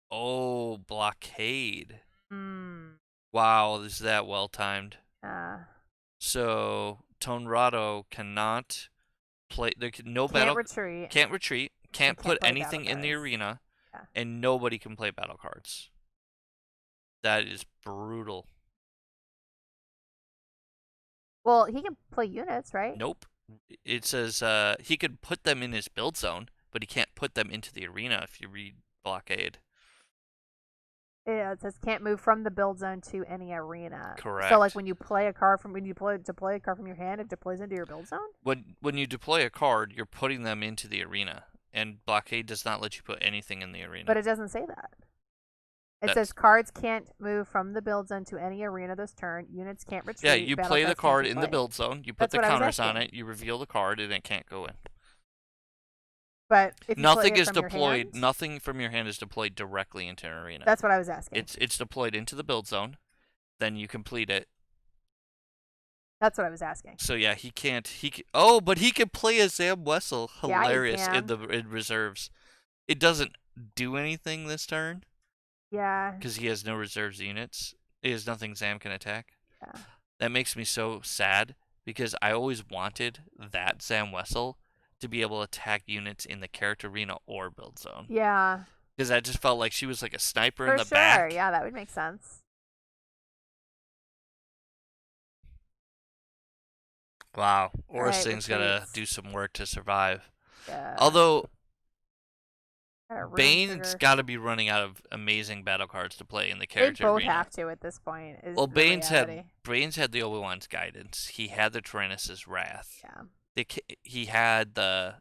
Blockade. Wow, is that well timed? So Tonrado cannot play. There can no battle. Can't retreat. Can't put anything in the arena. Yeah. And nobody can play battle cards. That is brutal. Well, he can play units, right? Nope. It says he could put them in his build zone but he can't put them into the arena if you read Blockade. Yeah, it says can't move from the build zone to any arena. So like Correct. when you play a card from deploy a card from your hand, it deploys into your build zone. When you deploy a card, you're putting them into the arena, and Blockade does not let you put anything in the arena. But it doesn't say that. It says That's cards can't move from the build zone to any arena this turn. Units can't retreat. yeah. You Battle play the cards can't card in the deploy. build zone. You put That's the what I was counters on asking. it. You reveal the card, and it can't go in. But if you play Nothing it is from your deployed. hand, Nothing from your hand is deployed directly into an arena. that's what I was asking. It's deployed into the build zone. Then you complete it. That's what I was asking. So yeah, he can't. Oh, but he can play as Sam Wessel. Yeah, he Hilarious can. in reserves. It doesn't do anything this turn Yeah. because he has no reserves units. He has nothing Sam can attack. Yeah. That makes me so sad because I always wanted that Sam Wessel to be able to attack units in the character arena or build zone. Yeah. Because I just felt like she was like a sniper For in the sure. back. Yeah, that would make sense. Wow. Right, Orsing's got to retreats. do some work to survive. Yeah. Although Got a room Bane's trigger. got to be running out of amazing battle cards to play in the They character both arena. have to at this point. Is Well, the Bane's reality. had the Obi-Wan's guidance. He had the Tyrannus's wrath. Yeah. He had the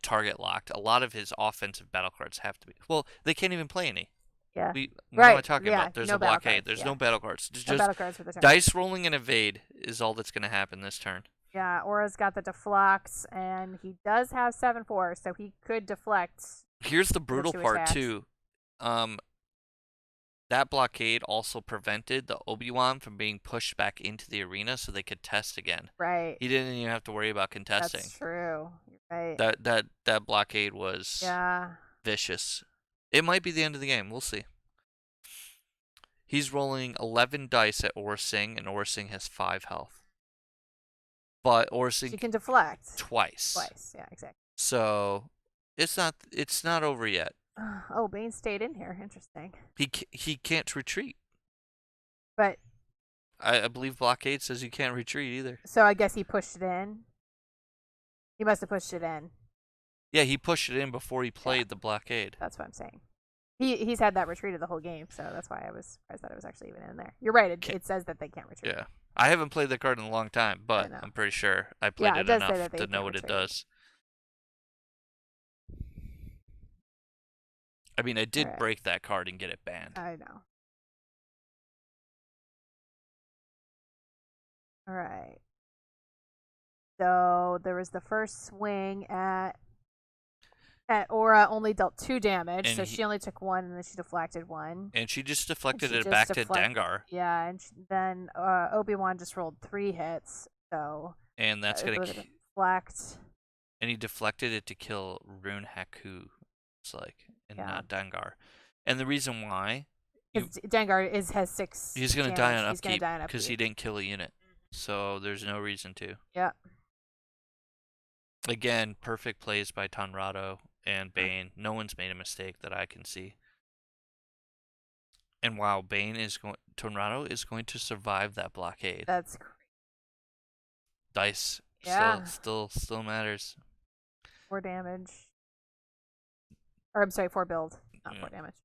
target locked. A lot of his offensive battle cards have to be. Well, they can't even play any. Yeah. What am I Right. talking Yeah, about? There's no a battle blockade. cards, There's yeah. no battle cards. It's No just battle cards for the turn. dice rolling and evade is all that's going to happen this turn. Yeah, Aura's got the deflect, and he does have 7/4, so he could deflect. Here's the brutal two part attacks. too. That blockade also prevented the Obi-Wan from being pushed back into the arena so they could test again. Right. He didn't even have to worry about contesting. That's true. You're right. That blockade was vicious. It might be the end of the game. We'll see. He's rolling 11 dice at Orsing, and Orsing has 5 health. But Orsing She can deflect twice. Yeah, exactly. So it's not over yet. Oh, Bane stayed in here. Interesting. He can't retreat. But I believe blockade says you can't retreat either. so I guess he pushed it in. He must have pushed it in. Yeah, he pushed it in before he played the blockade. That's what I'm saying. He's had that retreated the whole game, so that's why I was surprised that it was actually even in there. You're right. It says that they can't retreat. Yeah. I haven't played the card in a long time, but I'm pretty sure I played it does say enough that they to know can't what it retreat. does. I mean, I did break that card and get it banned. I know. All right. So there was the first swing at Aura, only dealt 2 damage, And so she only took 1, and then she deflected 1. And she just deflected she it just back to Dengar. Yeah, and then Obi-Wan just rolled 3 hits, so And that's going to deflect. And he deflected it to kill Rune Haku, it's like, and not Dengar. And the reason why... Dengar has 6 He's going to damage. die on He's gonna upkeep die on because he didn't kill a unit. So there's no reason to. Yeah. Again, perfect plays by Tonrado and Bane. No one's made a mistake that I can see. And wow, Tonrado is going to survive that blockade. That's great. Dice still matters. 4 damage. Or I'm sorry, 4 build, not 4 damage.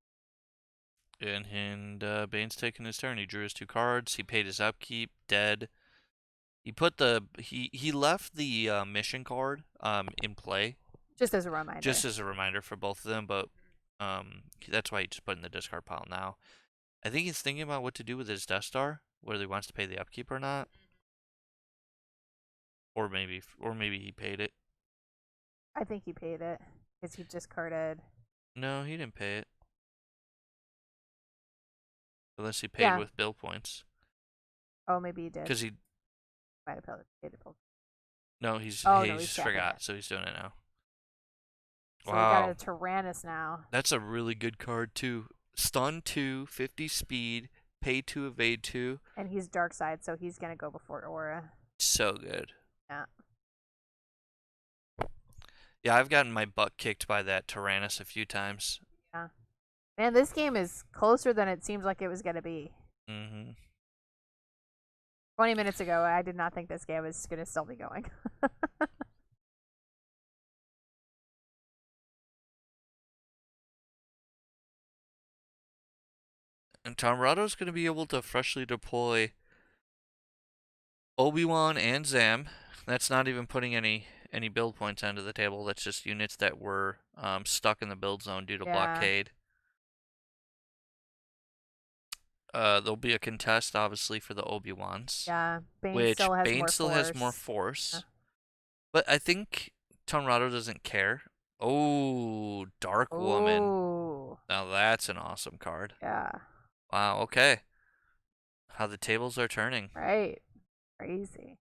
And Bane's taking his turn. He drew his 2 cards. He paid his upkeep. Dead. He put he left the mission card in play. Just as a reminder. Just as a reminder for both of them, but that's why he just put it in the discard pile now. I think he's thinking about what to do with his Death Star, whether he wants to pay the upkeep or not. Or maybe he paid it. I think he paid it because he discarded. No, he didn't pay it. Unless he paid with bill points. Oh, maybe he did. Because he might have paid it. No, he just forgot, so he's doing it now. So we got a Tyrannus now. That's a really good card too. Stun 2, 50 speed, pay 2, evade 2. And he's dark side, so he's gonna go before Aura. So good. Yeah. Yeah, I've gotten my butt kicked by that Tyrannus a few times. Yeah. Man, this game is closer than it seems like it was gonna be. 20 minutes ago, I did not think this game was gonna still be going. And Tomrado's going to be able to freshly deploy Obi-Wan and Zam. That's not even putting any build points onto the table. That's just units that were stuck in the build zone due to Yeah. blockade. There'll be a contest, obviously, for the Obi-Wans. Yeah. Which Bane More still has more force. force. But I think Tomrado doesn't care. Oh, Dark Woman. Ooh. Now that's an awesome card. Yeah. Wow, okay. How the tables are turning. Right. Crazy.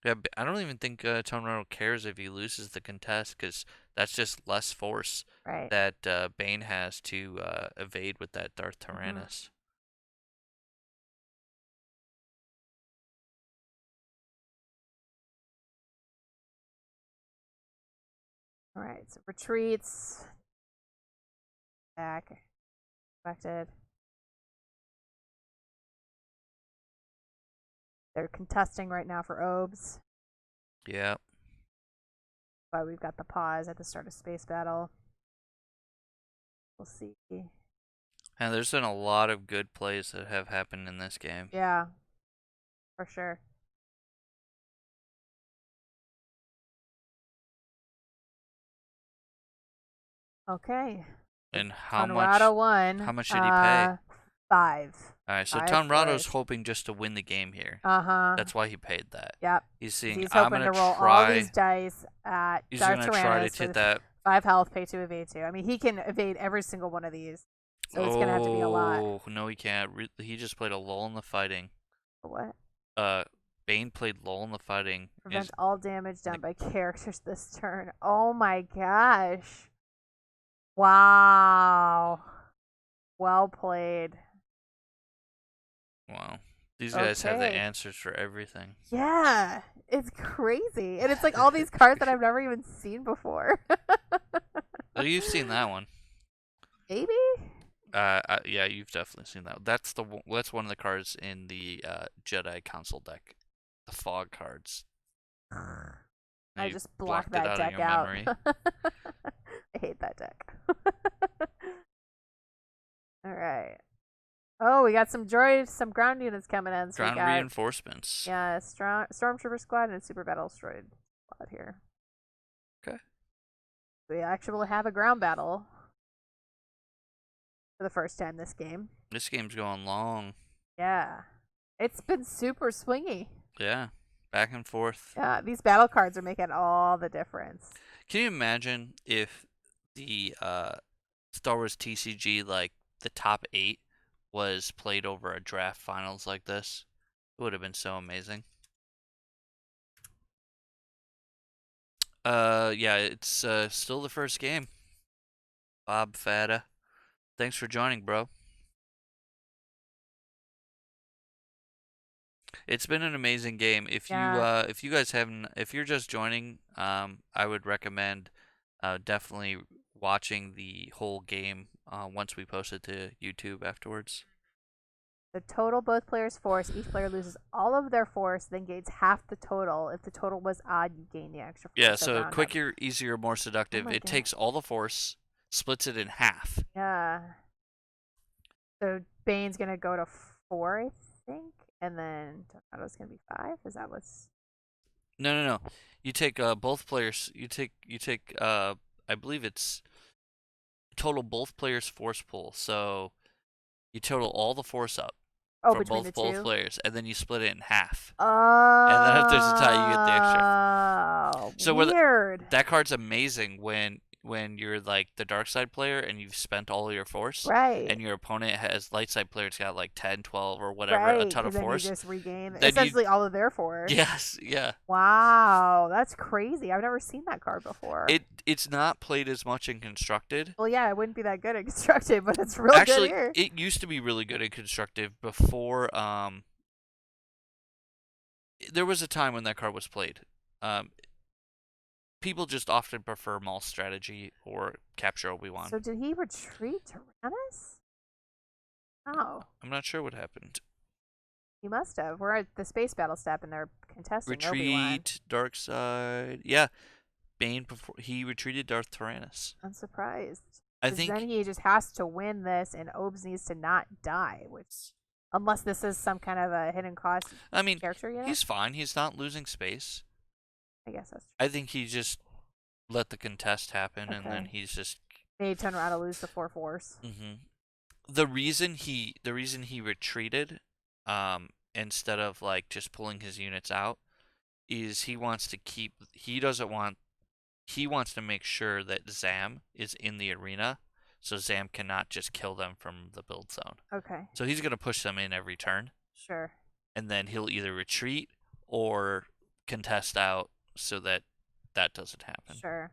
Yeah, I don't even think Tomrado cares if he loses the contest, because that's just less force Right. that Bane has to evade with that Darth Mhm. Tyrannus. All right. So retreats. Back. Expected. They're contesting right now for Obes. Yeah. But we've got the pause at the start of Space Battle. We'll see. And there's been a lot of good plays that have happened in this game. Yeah. For sure. Okay. And Conrado won. how much did he pay? 5. Alright, so 5 Tomrado's flourish. hoping just to win the game here. Uh-huh. That's why he paid that. Yep. He's seeing, He's I'm hoping gonna to roll all try. these dice at He's Darth gonna try to Tyrannus hit with that. 5 health, pay 2, evade 2. I mean, he can evade every single one of these. So it's gonna have to be a lot. Oh no, he can't. He just played a lull in the fighting. What? Bane played lull in the fighting. Prevent all damage done by characters this turn. Oh my gosh. Wow. Well played. Wow. These guys have the Okay. answers for everything. Yeah. It's crazy. And it's like all these cards that I've never even seen before. Oh, you've seen that one. Maybe? Yeah, you've definitely seen that. That's one of the cards in the Jedi Council deck. The fog cards. I just blocked that deck out. I hate that deck. All right. Oh, we got some droids, some ground units coming in. So ground reinforcements. Yeah, Stormtrooper squad and a Super Battle Droid squad here. Okay. We actually will have a ground battle for the first time this game. This game's going long. Yeah. It's been super swingy. Yeah. Back and forth. Yeah, these battle cards are making all the difference. Can you imagine if the Star Wars TCG, like the top 8, was played over a draft finals like this? It would have been so amazing. Yeah, it's still the first game. Bob Fada, thanks for joining, bro. It's been an amazing game. If you guys haven't, if you're just joining, I would recommend definitely watching the whole game once we post it to YouTube afterwards. The total both players' force. Each player loses all of their force, then gains half the total. If the total was odd, you gain the extra force. Yeah, so quicker, easier, more seductive. It takes all the force, splits it in half. Yeah. So Bane's gonna go to 4, I think, and then Tornado's gonna be 5. Is that what's? No. You take both players. You take I believe it's total both players' force pool. So you total all the force up. Oh, for between both players, and then you split it in half. Oh. And then if there's a tie, you get the extra. So weird. That card's amazing when you're like the dark side player and you've spent all of your force. Right. And your opponent has light side player's got like 10, 12, or whatever, a ton of force. Then you just regain essentially all of their force. Yes, yeah. Wow, that's crazy. I've never seen that card before. It's not played as much in Constructed. Well, yeah, it wouldn't be that good in Constructed, but it's really good here. Actually, it used to be really good in Constructive before. There was a time when that card was played. People just often prefer Maul strategy or capture Obi-Wan. So did he retreat Tyrannus? Oh. I'm not sure what happened. He must have. We're at the space battle step and they're contesting Retreat, Obi-Wan. dark side. Yeah. Bane, he retreated Darth Tyrannus. I'm surprised. I Because then think. he just has to win this, and Obes needs to not die, which, unless this is some kind of a hidden cost I mean, character unit. he's fine. He's not losing space. I guess that's I think he just let the contest happen, true. and then Okay. he's just. Made Tonrado lose the 4/4s. The reason he retreated, instead of like just pulling his units out, is he wants to keep. He doesn't want. He wants to make sure that Zam is in the arena, so Zam cannot just kill them from the build zone. Okay. So he's gonna push them in every turn, Sure. and then he'll either retreat or contest out so that that doesn't happen. Sure.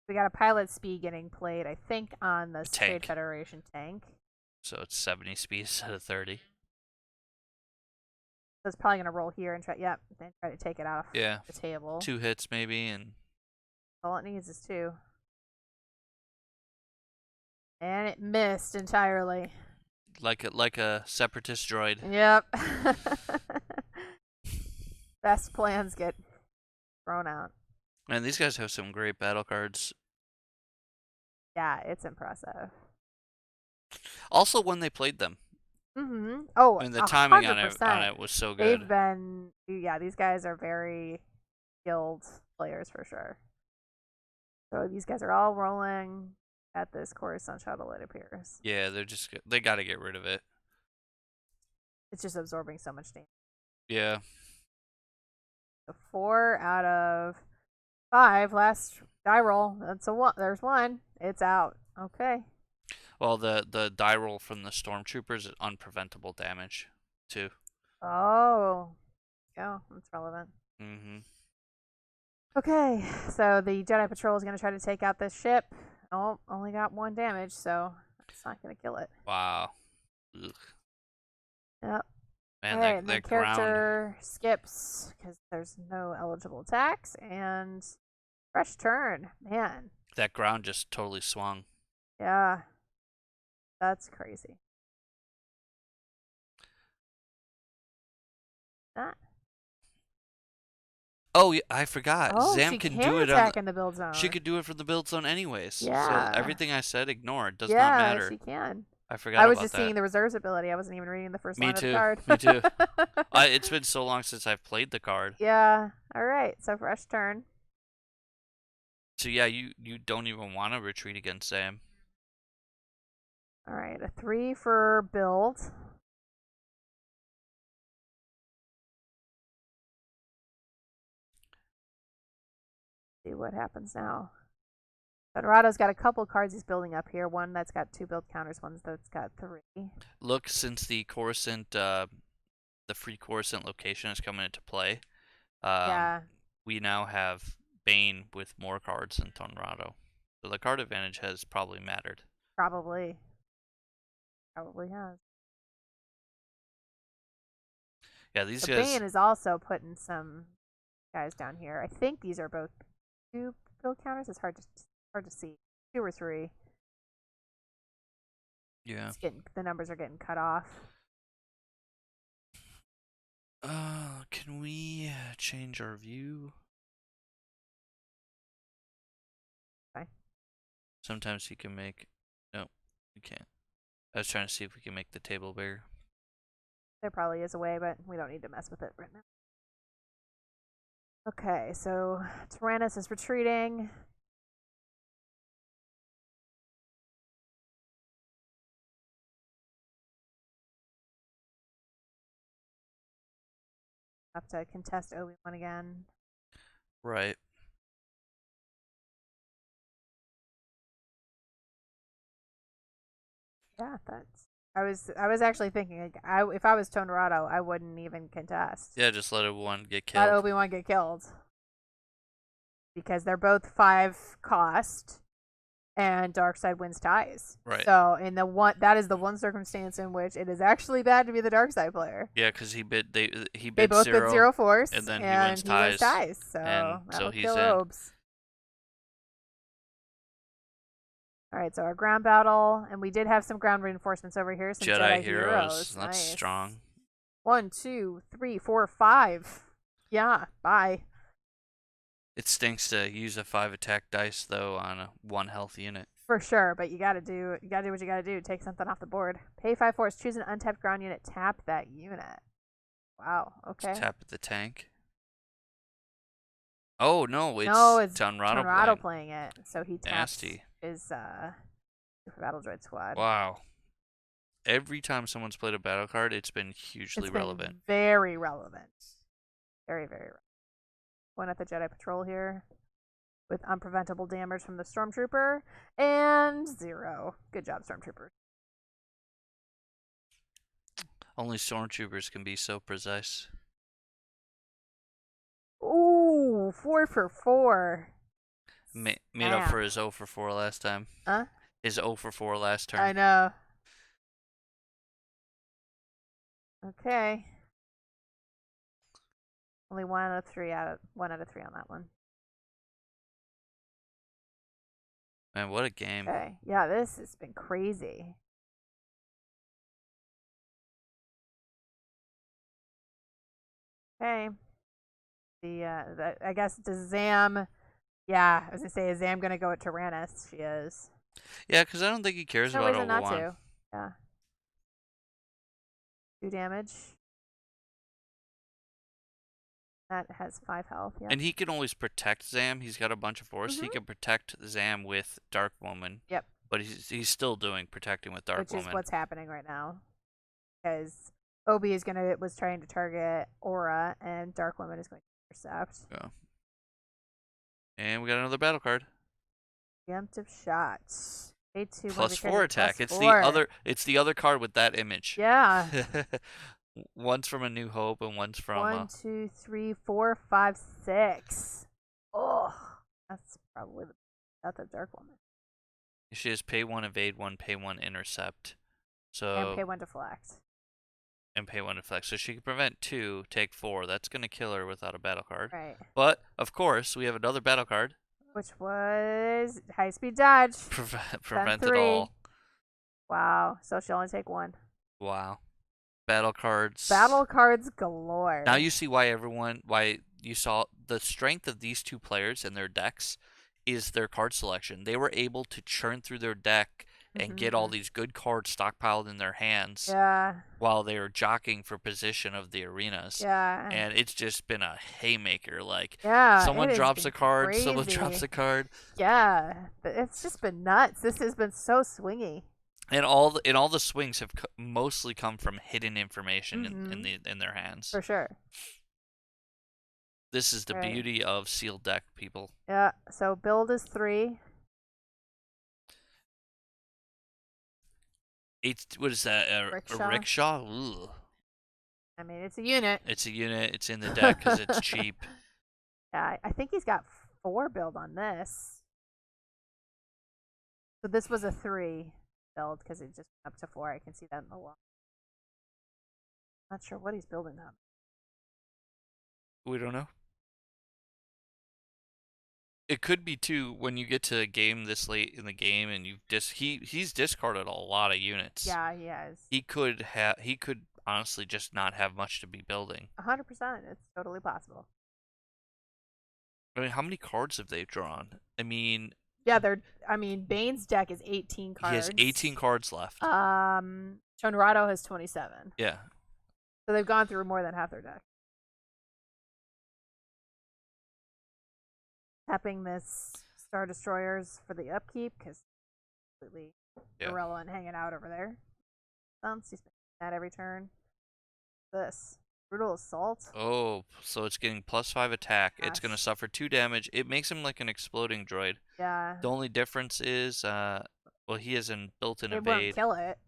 We got a pilot speed getting played, I think, on the Trade Tank. Federation tank. So it's 70 speed instead of 30. So it's probably gonna roll here and try. Yep. Then try to take it off Yeah. the table. 2 hits maybe, and All it needs is 2. And it missed entirely. like a separatist droid. Yep. Best plans get thrown out. Man, these guys have some great battle cards. Yeah, it's impressive. Also, when they played them, Oh, and the timing on 100%. it was so They've good. been, yeah, these guys are very skilled players for sure. So these guys are all rolling at this Coruscant shuttle, it appears. Yeah, they got to get rid of it. It's just absorbing so much damage. Yeah. So 4 out of 5. Last die roll. That's a 1. There's 1. It's out. Okay. Well, the die roll from the stormtroopers is unpreventable damage, too. Oh. Yeah, that's relevant. Okay, so the Jedi Patrol is going to try to take out this ship. Oh, only got 1 damage, so it's not going to kill it. Wow. Ugh. Yep. Man, All right, and that the ground. character skips because there's no eligible attacks, and fresh turn. Man, That ground just totally swung. yeah, that's crazy. That. Oh, yeah, I forgot. Oh, Zam she can can do it attack in the build zone. She could do it from the build zone anyways. Yeah. So everything I said, ignore. It does yeah, not matter. she can. I forgot I was about just that. seeing the reserves ability. I wasn't even reading the first Me line too. of the card. Me too. It's been so long since I've played the card. Yeah. All right. So fresh turn. So yeah, you don't even want to retreat against Zam. All right. A 3 for build. See what happens now. Dorado's got a couple cards he's building up here. One that's got 2 build counters. One that's got 3. Look, since the Coruscant, the free Coruscant location is coming into play, Yeah. we now have Bane with more cards than Tonrado. So the card advantage has probably mattered. Probably. Probably has. Yeah, these So guys. Bane is also putting some guys down here. I think these are both 2 build counters. It's hard to see. 2 or 3. Yeah. The numbers are getting cut off. Can we change our view? Okay. Sometimes you can make. No, we can't. I was trying to see if we can make the table bigger. There probably is a way, but we don't need to mess with it right now. Okay, so Tyrannus is retreating. Have to contest Obi-Wan again. Right. Yeah, that's. I was actually thinking, like, if I was Tonrado, I wouldn't even contest. Yeah, just let Obi-Wan get Let killed. Obi-Wan get killed. Because they're both 5 cost, and Darkseid wins ties. Right. So that is the one circumstance in which it is actually bad to be the Darkseid player. Yeah, because he bid They bid both 0, bid 0 force, and then he wins ties. So and that'll he's kill in. Obes. All right, so our ground battle, and we did have some ground reinforcements over here. Some Jedi heroes. That's Nice. strong. 1, 2, 3, 4, 5. Yeah, bye. It stinks to use a 5 attack dice though on a 1 health unit. For sure, but you gotta do what you gotta do. Take something off the board. Pay 5 force. Choose an untapped ground unit. Tap that unit. Wow. Okay. Tap the tank. Oh no, No, it's it's Tonrado playing it. So he taps Nasty. his Super Battle Droid squad. Wow. Every time someone's played a battle card, it's been hugely relevant. Very relevant. Very, very relevant. One at the Jedi Patrol here with unpreventable damage from the Stormtrooper and 0. Good job, Stormtroopers. Only Stormtroopers can be so precise. Ooh, 4 for 4. Made up for his 0 for 4 last time. Huh? His 0 for 4 last turn. I know. Okay. Only 1 out of 3 on that one. Man, what a game. Okay. Yeah, this has been crazy. Okay. I guess does Zam. Yeah, I was gonna say, is Zam gonna go at Tyrannus? She is. Yeah, because I don't think he cares No about reason not Obi-Wan. to. Yeah. 2 damage. That has 5 health. Yeah. And he can always protect Zam. He's got a bunch of force. He can protect Zam with Dark Woman. Yep. But he's still doing protecting with Dark Woman. Which is what's happening right now. Because Obi was trying to target Aura, and Dark Woman is going to intercept. Yeah. And we got another battle card. Preemptive shots. A2 +4 attack. +4. It's the other card with that image. Yeah. One's from A New Hope and one's from 1, 2, 3, 4, 5, 6. Oh, that's probably the Dark Woman. She has pay 1 evade 1, pay 1 intercept. So And pay 1 deflect. And pay 1 deflect. So she can prevent 2, take 4. That's gonna kill her without a battle card. Right. But of course we have another battle card. Which was high speed dodge. Prevent it all. Wow. So she'll only take 1. Wow. Battle cards. Battle cards galore. Now you see why you saw the strength of these two players and their decks is their card selection. They were able to churn through their deck and get all these good cards stockpiled in their hands while they were jockeying for position of the arenas. Yeah. And it's just been a haymaker. Like, someone drops a card, crazy. someone drops a card. Yeah. It's just been nuts. This has been so swingy. And all the swings have mostly come from hidden information in their hands. For sure. This is the beauty of sealed deck, people. Yeah. So build is 3. What is that? A rickshaw? Ooh. I mean, it's a unit. It's a unit. It's in the deck because it's cheap. Yeah, I think he's got 4 build on this. So this was a 3 build because it just went up to 4. I can see that in the wall. Not sure what he's building up. We don't know. It could be too when you get to a game this late in the game and he's discarded a lot of units. Yeah, he has. He could honestly just not have much to be building. 100%. It's totally possible. I mean, how many cards have they drawn? I mean, Bane's deck is 18 cards. He has 18 cards left. Tonrado has 27. Yeah. So they've gone through more than half their deck. Tapping this Star Destroyers for the upkeep because completely irrelevant hanging out over there. He's been that every turn. This Brutal Assault. Oh, so it's getting +5 attack. Gosh. It's gonna suffer 2 damage. It makes him like an exploding droid. Yeah. The only difference is, he has a built-in evade. It won't kill it.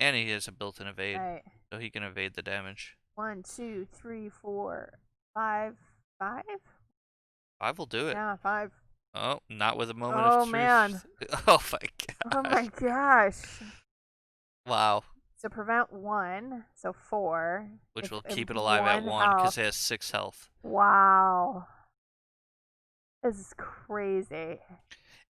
And he has a built-in evade, right. So he can evade the damage. 1, 2, 3, 4, 5, 5. 5 will do it. Yeah, 5. Oh, not with a moment of truth. Oh man. Oh my gosh. Oh my gosh. Wow. So prevent 1, so 4. Which will keep it alive at 1 because it has 6 health. Wow. This is crazy.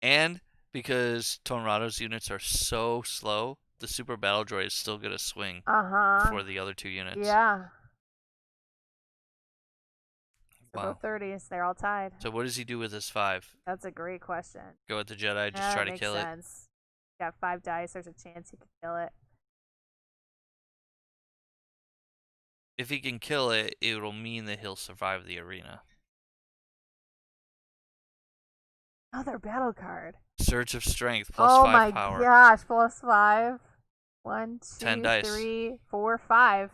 And because Tonrado's units are so slow, the Super Battle Droid is still going to swing for the other 2 units. Yeah. They're Wow. both 30s. They're all tied. So what does he do with his 5? That's a great question. Go with the Jedi, just Yeah, try that to makes kill it. sense. Got 5 dice. There's a chance he could kill it. If he can kill it, it'll mean that he'll survive the arena. Another battle card. Surge of Strength, plus Oh 5 my power. gosh, plus 5. 1, 10 2, dice. 3, 4, 5.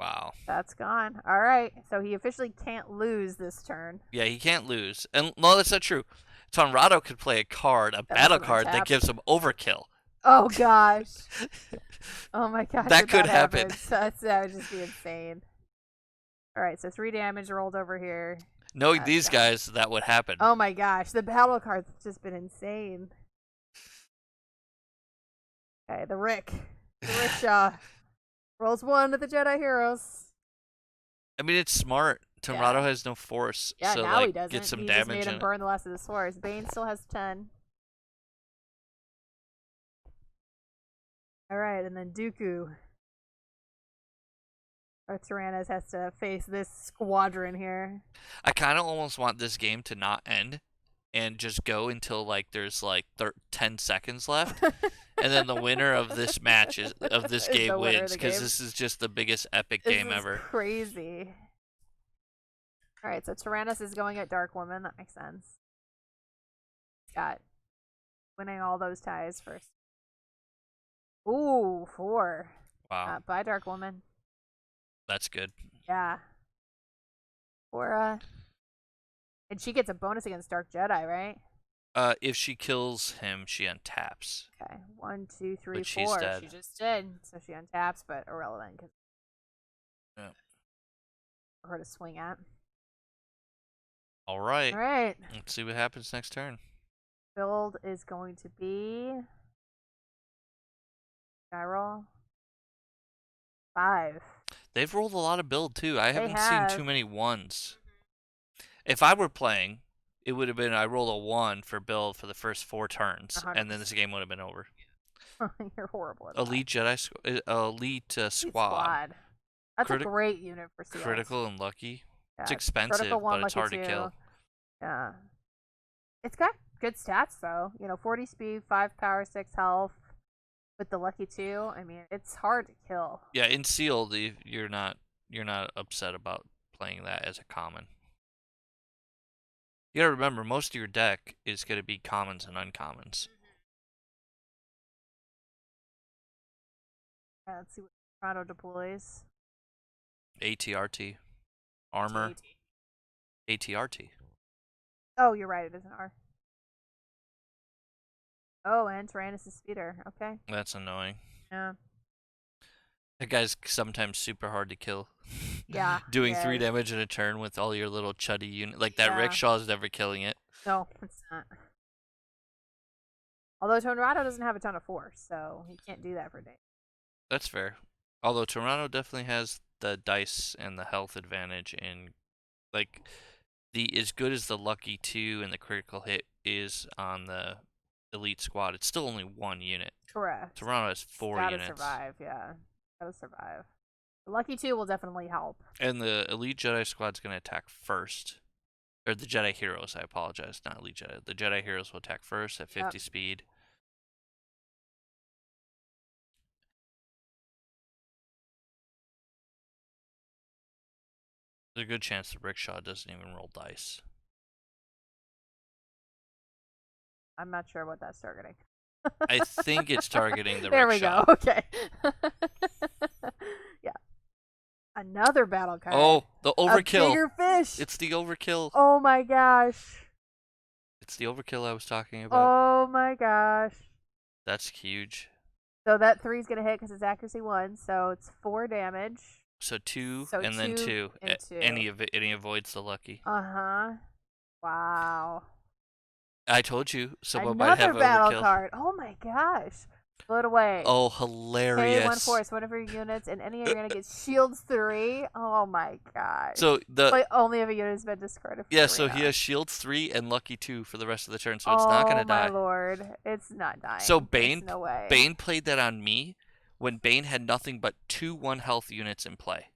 Wow. That's gone. All right, so he officially can't lose this turn. Yeah, he can't lose. And no, that's not true. Tonrado could play a card, a battle card that gives him overkill. Oh gosh. Oh my gosh. That could happen. That would just be insane. All right, so 3 damage rolled over here. Knowing these guys, that would happen. Oh my gosh, the battle card's just been insane. Okay, the Rickshaw rolls 1 to the Jedi Heroes. I mean, it's smart. Tonrado has no force, Yeah, so now like he doesn't. get some he damage. just made him burn the last of the swords. Bane still has 10. All right, and then Dooku. Or Tyrannus has to face this squadron here. I kind of almost want this game to not end and just go until like there's like 10 seconds left, and then the winner of this match of this game wins, because this is just the biggest epic game ever. Crazy. All right, so Tyrannus is going at Dark Woman. That makes sense. Got winning all those ties first. Ooh, 4. Wow. Bye, Dark Woman. That's good. Yeah. And she gets a bonus against Dark Jedi, right? If she kills him, she untaps. Okay. 1, 2, 3, But 4. she's dead. She just did, so she untaps, but irrelevant because for her to swing at. All right. All right. Let's see what happens next turn. Build is going to be Gyral 5. They've rolled a lot of build too. I haven't seen too many 1s. If I were playing, it would have been I roll a 1 for build for the first 4 turns, 100%. and then this game would have been over. You're horrible at Elite Jedi, elite squad. That's a great unit for CS. Critical and lucky. Yeah, it's expensive, but it's hard to kill. Yeah. It's got good stats though. 40 speed, 5 power, 6 health. With the lucky 2, I mean, it's hard to kill. Yeah, in sealed, you're not upset about playing that as a common. You gotta remember, most of your deck is gonna be commons and uncommons. Yeah, let's see what Toronto deploys. ATRT. Armor. ATRT. Oh, you're right, it is an R. Oh, and Tyrannus' speeder. Okay. That's annoying. Yeah. That guy's sometimes super hard to kill. Yeah. Doing 3 damage in a turn with all your little chuddy unit. Like that Rickshaw's never killing it. No, it's not. Although Tonrado doesn't have a ton of force, so he can't do that for days. That's fair. Although Toronto definitely has the dice and the health advantage in, like, as good as the lucky 2 and the critical hit is on the elite squad, it's still only 1 unit. Correct. Toronto has 4 units. Gotta survive, yeah. Gotta survive. The lucky 2 will definitely help. And the elite Jedi squad's gonna attack first. Or the Jedi Heroes, I apologize, not elite Jedi. The Jedi Heroes will attack first at 50 speed. There's a good chance the Rickshaw doesn't even roll dice. I'm not sure what that's targeting. I think it's targeting the there Rickshaw. There we go. Okay. Yeah. Another battle card. Oh, the overkill. A bigger fish. It's the overkill. Oh my gosh. It's the overkill I was talking about. Oh my gosh. That's huge. So that 3's going to hit because it's accuracy 1, so it's 4 damage. So 2 and then 2. And he avoids the lucky. Uh-huh. Wow. I told you someone might have Another battle overkill. card. Oh my gosh. Blow it away. Oh, hilarious. Pay 1 force. One of your units and any arena gets shields 3. Oh my gosh. So only if a unit has been discarded. Yeah, so he has shields 3 and lucky 2 for the rest of the turn, so it's not gonna die. Oh my lord. It's not dying. So Bane, no way. Bane played that on me when Bane had nothing but 2 1 health units in play.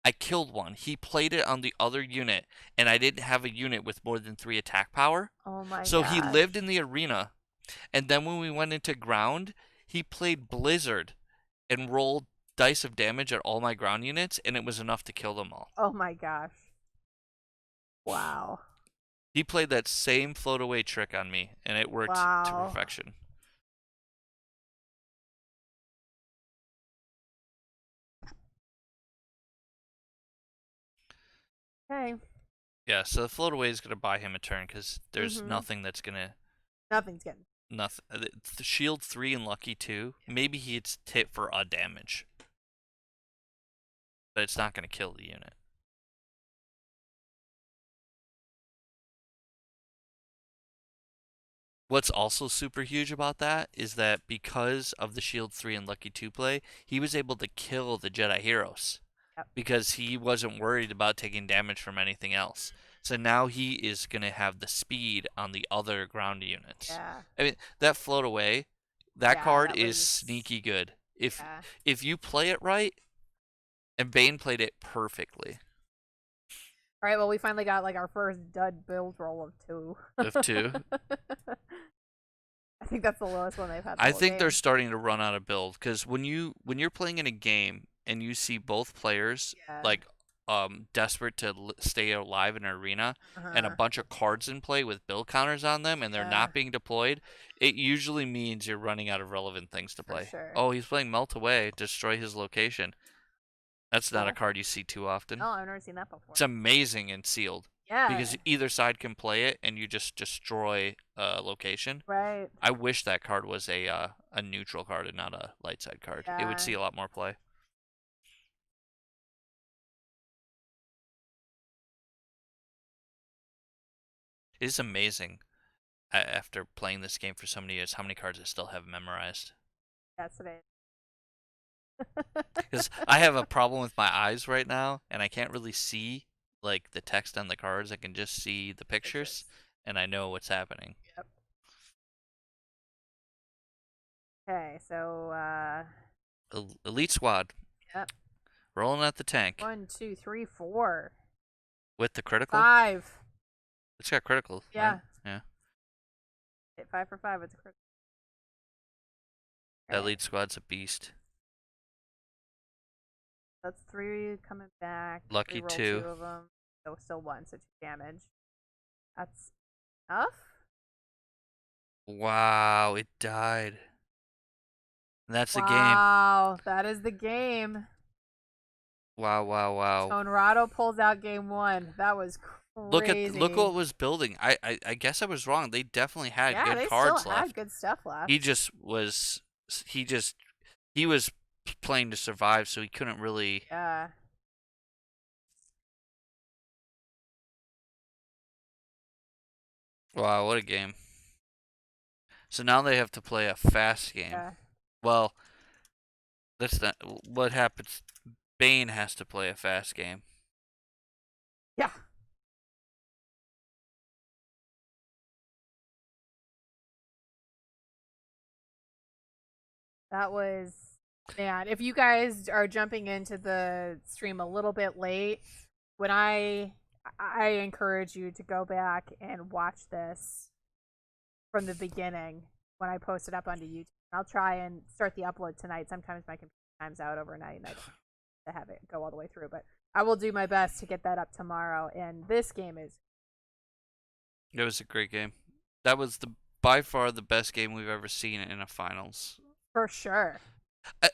I killed one. He played it on the other unit, and I didn't have a unit with more than 3 attack power. Oh my So he gosh. lived in the arena, and then when we went into ground, he played Blizzard and rolled dice of damage at all my ground units, and it was enough to kill them all. Oh my gosh. Wow. He played that same float away trick on me, and it worked to Wow. perfection. Okay. Yeah, so the float away is going to buy him a turn because there's Mm-hmm. nothing that's going to. Nothing's getting. Nothing. The shield 3 and lucky 2. Maybe he's hit for a damage, but it's not going to kill the unit. What's also super huge about that is that because of the shield 3 and lucky 2 play, he was able to kill the Jedi heroes Yep. because he wasn't worried about taking damage from anything else. So now he is going to have the speed on the other ground units. Yeah. I mean, that float away, that Yeah, card that is was. sneaky good. Yeah. If you play it right, and Bane played it perfectly. All right. Well, we finally got like our first dud build roll of 2. Of 2. I think that's the lowest one they've had. The I whole think game. they're starting to run out of build because when you're playing in a game and you see both players Yeah. like desperate to stay alive in an arena and a bunch of cards in play with build counters on them and they're not being deployed, it usually means you're running out of relevant things to play. Sure. Oh, he's playing Melt Away, destroy his location. That's not a Cool. card you see too often. No, I've never seen that before. It's amazing in sealed. Yeah. Because either side can play it and you just destroy a location. Right. I wish that card was a neutral card and not a light side card. It would see a lot more play. It is amazing after playing this game for so many years how many cards I still have memorized. That's it. Because I have a problem with my eyes right now and I can't really see like the text on the cards. I can just see the pictures and I know what's happening. Yep. Okay, so Elite Squad. Yep. Rolling at the tank. 1, 2, 3, 4. With the critical? 5. It's got critical. Yeah. Right? Yeah. Hit 5 for 5 with a critical. That lead squad's a beast. That's 3 coming back. Lucky roll 2. 2 of them. So still 1, so 2 damage. That's enough. Wow, it died. And that's the game. Wow, that is the game. Wow, wow, wow. Tonrado pulls out game 1. That was crazy. Look what was building. I guess I was wrong. They definitely had good cards still left. had good stuff left. He was playing to survive, so he couldn't really. Yeah. Wow, what a game. So now they have to play a fast game. Yeah. Well, that's not what happens. Bane has to play a fast game. Yeah. That was, man, if you guys are jumping into the stream a little bit late, when I encourage you to go back and watch this from the beginning when I post it up onto YouTube. I'll try and start the upload tonight. Sometimes my computer times out overnight and I don't to have it go all the way through, but I will do my best to get that up tomorrow. And this game is. It was a great game. That was by far the best game we've ever seen in a finals. For sure.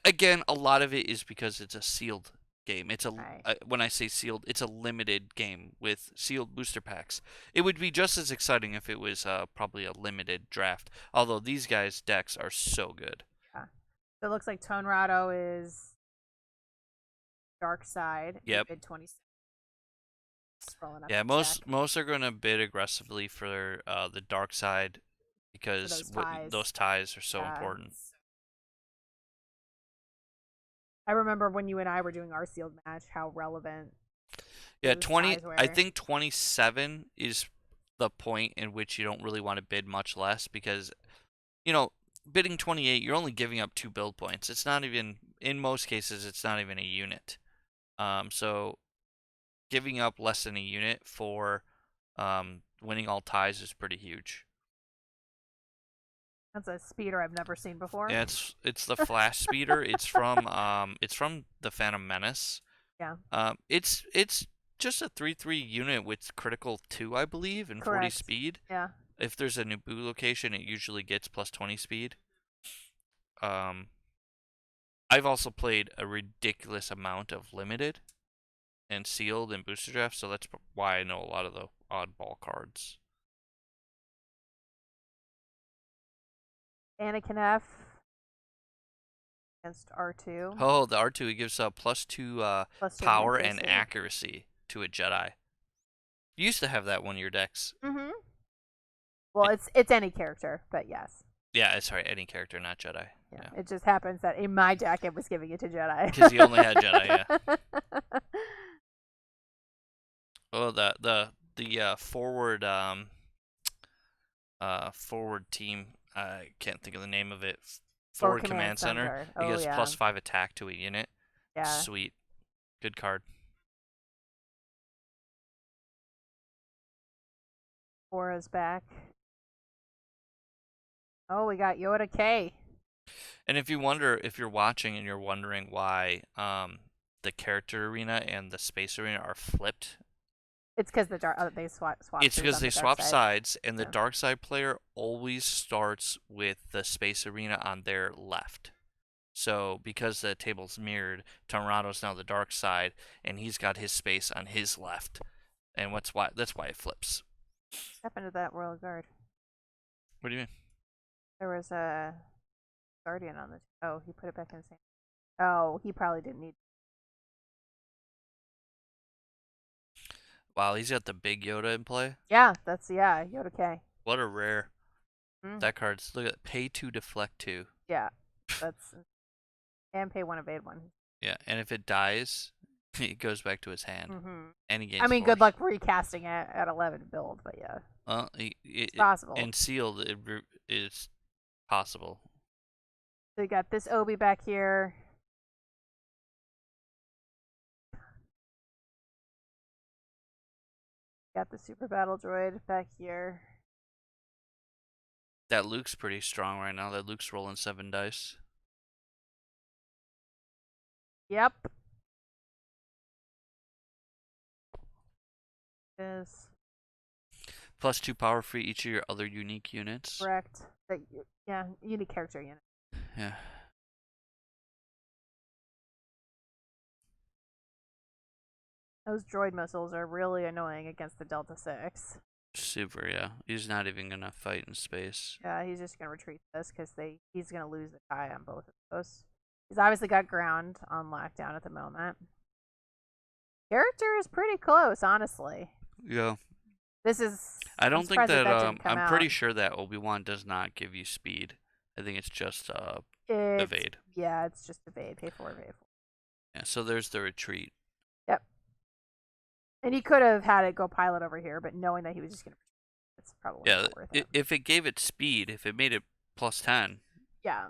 Again, a lot of it is because it's a sealed game. It's Right. When I say sealed, it's a limited game with sealed booster packs. It would be just as exciting if it was probably a limited draft. Although these guys' decks are so good. Yeah. So it looks like Tonrado is dark side. Yep. Bid 26. Yeah, most are going to bid aggressively for the dark side because those ties are so important. I remember when you and I were doing our sealed match, how relevant. Yeah, 20. I think 27 is the point in which you don't really want to bid much less because, bidding 28, you're only giving up 2 build points. It's not even, in most cases, it's not even a unit. So giving up less than a unit for winning all ties is pretty huge. That's a speeder I've never seen before. Yeah, it's the flash speeder. It's from the Phantom Menace. Yeah. It's just a 3/3 unit with critical 2, I believe, and 40 Correct. speed. Yeah. If there's a Naboo location, it usually gets plus 20 speed. Um, I've also played a ridiculous amount of limited and sealed and booster drafts, so that's why I know a lot of the oddball cards. Anakin F against R2. Oh, the R2, he gives up +2 Plus 2 power and accuracy. accuracy to a Jedi. You used to have that one in your decks. Mm-hmm. Well, it's any character, but yes. Yeah, sorry, any character, not Jedi. Yeah. It just happens that in my deck it was giving it to Jedi. Because he only had Jedi, yeah. Oh, the forward team. I can't think of the name of it. Forward command center. It Oh, gives yeah. +5 attack to a unit. Yeah. Sweet, good card. Aura's back. Oh, we got Yoda K. And if you're watching and you're wondering why the character arena and the space arena are flipped, It's because they swap. it's because they swap sides, and the Yeah. dark side player always starts with the space arena on their left. So because the table's mirrored, Toronto's now the dark side, and he's got his space on his left, and that's why it flips. What happened to that Royal Guard? What do you mean? There was a Guardian on the. Oh, he put it back in the same. Oh, he probably didn't need. Wow, he's got the big Yoda in play. Yeah, Yoda K. What a rare. Mm. That card's, look at, pay 2, deflect 2. Yeah, that's and pay 1, evade 1. Yeah, and if it dies, it goes back to his hand. Mm-hmm. And he gains I mean, force. good luck recasting it at 11 build, but yeah, Well, it's possible. And sealed, it is possible. So we got this Obi back here. Got the super battle droid back here. That Luke's pretty strong right now. That Luke's rolling 7 dice. Yep. Is +2 power for each of your other unique units. correct. Yeah, unique character unit. Yeah. Those droid missiles are really annoying against the Delta 6. Super, yeah. He's not even gonna fight in space. Yeah, he's just gonna retreat this because he's gonna lose the tie on both of those. He's obviously got ground on lockdown at the moment. Character is pretty close, honestly. Yeah. This is. I don't think that. I'm pretty sure that Obi-Wan does not give you speed. I think it's just evade. Yeah, it's just evade. Pay 4, evade 4. Yeah. So there's the retreat. Yep. And he could have had it go pilot over here, but knowing that he was just gonna, it's probably not worth it. If it gave it speed, if it made it +10. Yeah.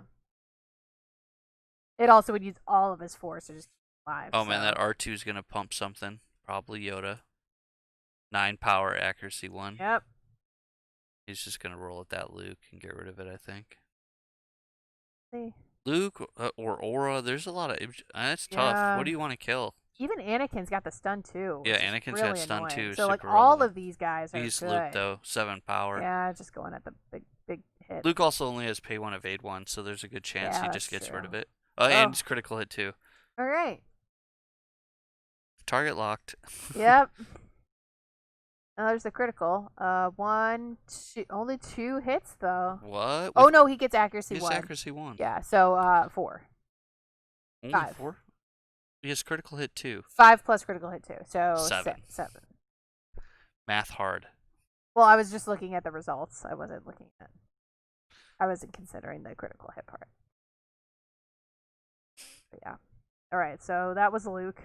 It also would use all of his force to just keep alive. Oh man, that R2 is gonna pump something. Probably Yoda. 9 power, accuracy 1. Yep. He's just gonna roll at that Luke and get rid of it, I think. See. Luke or Aura, there's a lot of. That's tough. Yeah. What do you want to kill? Even Anakin's got the stun too. Yeah, Anakin's really got stun annoying. too. So like super all relevant. of these guys are He's good. Luke though, 7 power. Yeah, just going at the big hit. Luke also only has pay 1, evade 1, so there's a good chance Yeah, he just that's gets rid true. of it. And it's critical hit too. All right. Target locked. Yep. Now there's the critical. 1, 2, only 2 hits though. What? Oh no, he gets accuracy He 1. has accuracy 1. Yeah, so 4. Only 5. 4? He has critical hit 2. 5 plus critical hit 2, so 7. 7. Math hard. Well, I was just looking at the results. I wasn't considering the critical hit part. But yeah. All right, so that was Luke.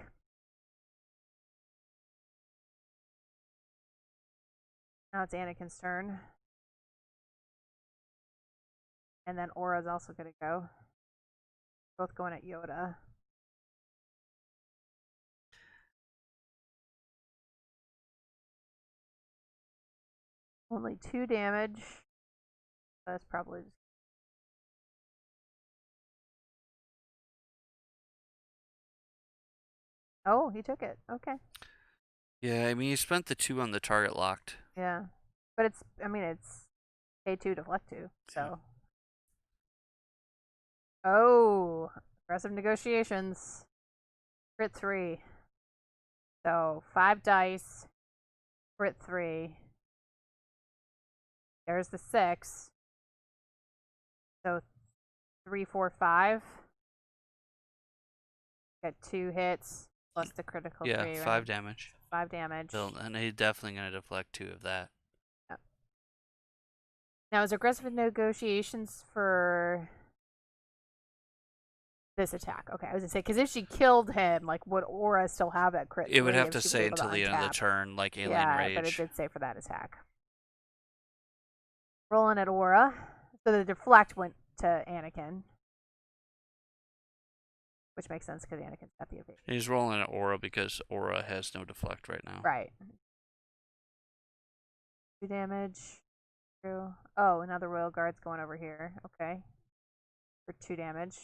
Now it's Anakin's turn. And then Aura's also going to go. Both going at Yoda. Only 2 damage. That's probably. Oh, he took it. Okay. Yeah, I mean, he spent the 2 on the target locked. Yeah. But it's, I mean, it's K2 deflect 2. So. Yeah. Oh, aggressive negotiations. Crit 3. So 5 dice. Crit 3. There's the 6. So 3, 4, 5. Got 2 hits plus the critical Yeah, 3, 5 right? damage. 5 damage. And he's definitely going to deflect 2 of that. Yep. Now, is aggressive negotiations for this attack? Okay, I was gonna say, because if she killed him, like, would Aura still have that crit? It would 3 have if to she was say able to until the end of the untap? turn, like Alien Yeah, Rage. but it did say for that attack. Rolling at Aura. So the deflect went to Anakin. Which makes sense because Anakin's got the evasion. He's rolling at Aura because Aura has no deflect right now. Right. 2 damage. Oh, another Royal Guard's going over here. Okay. For 2 damage.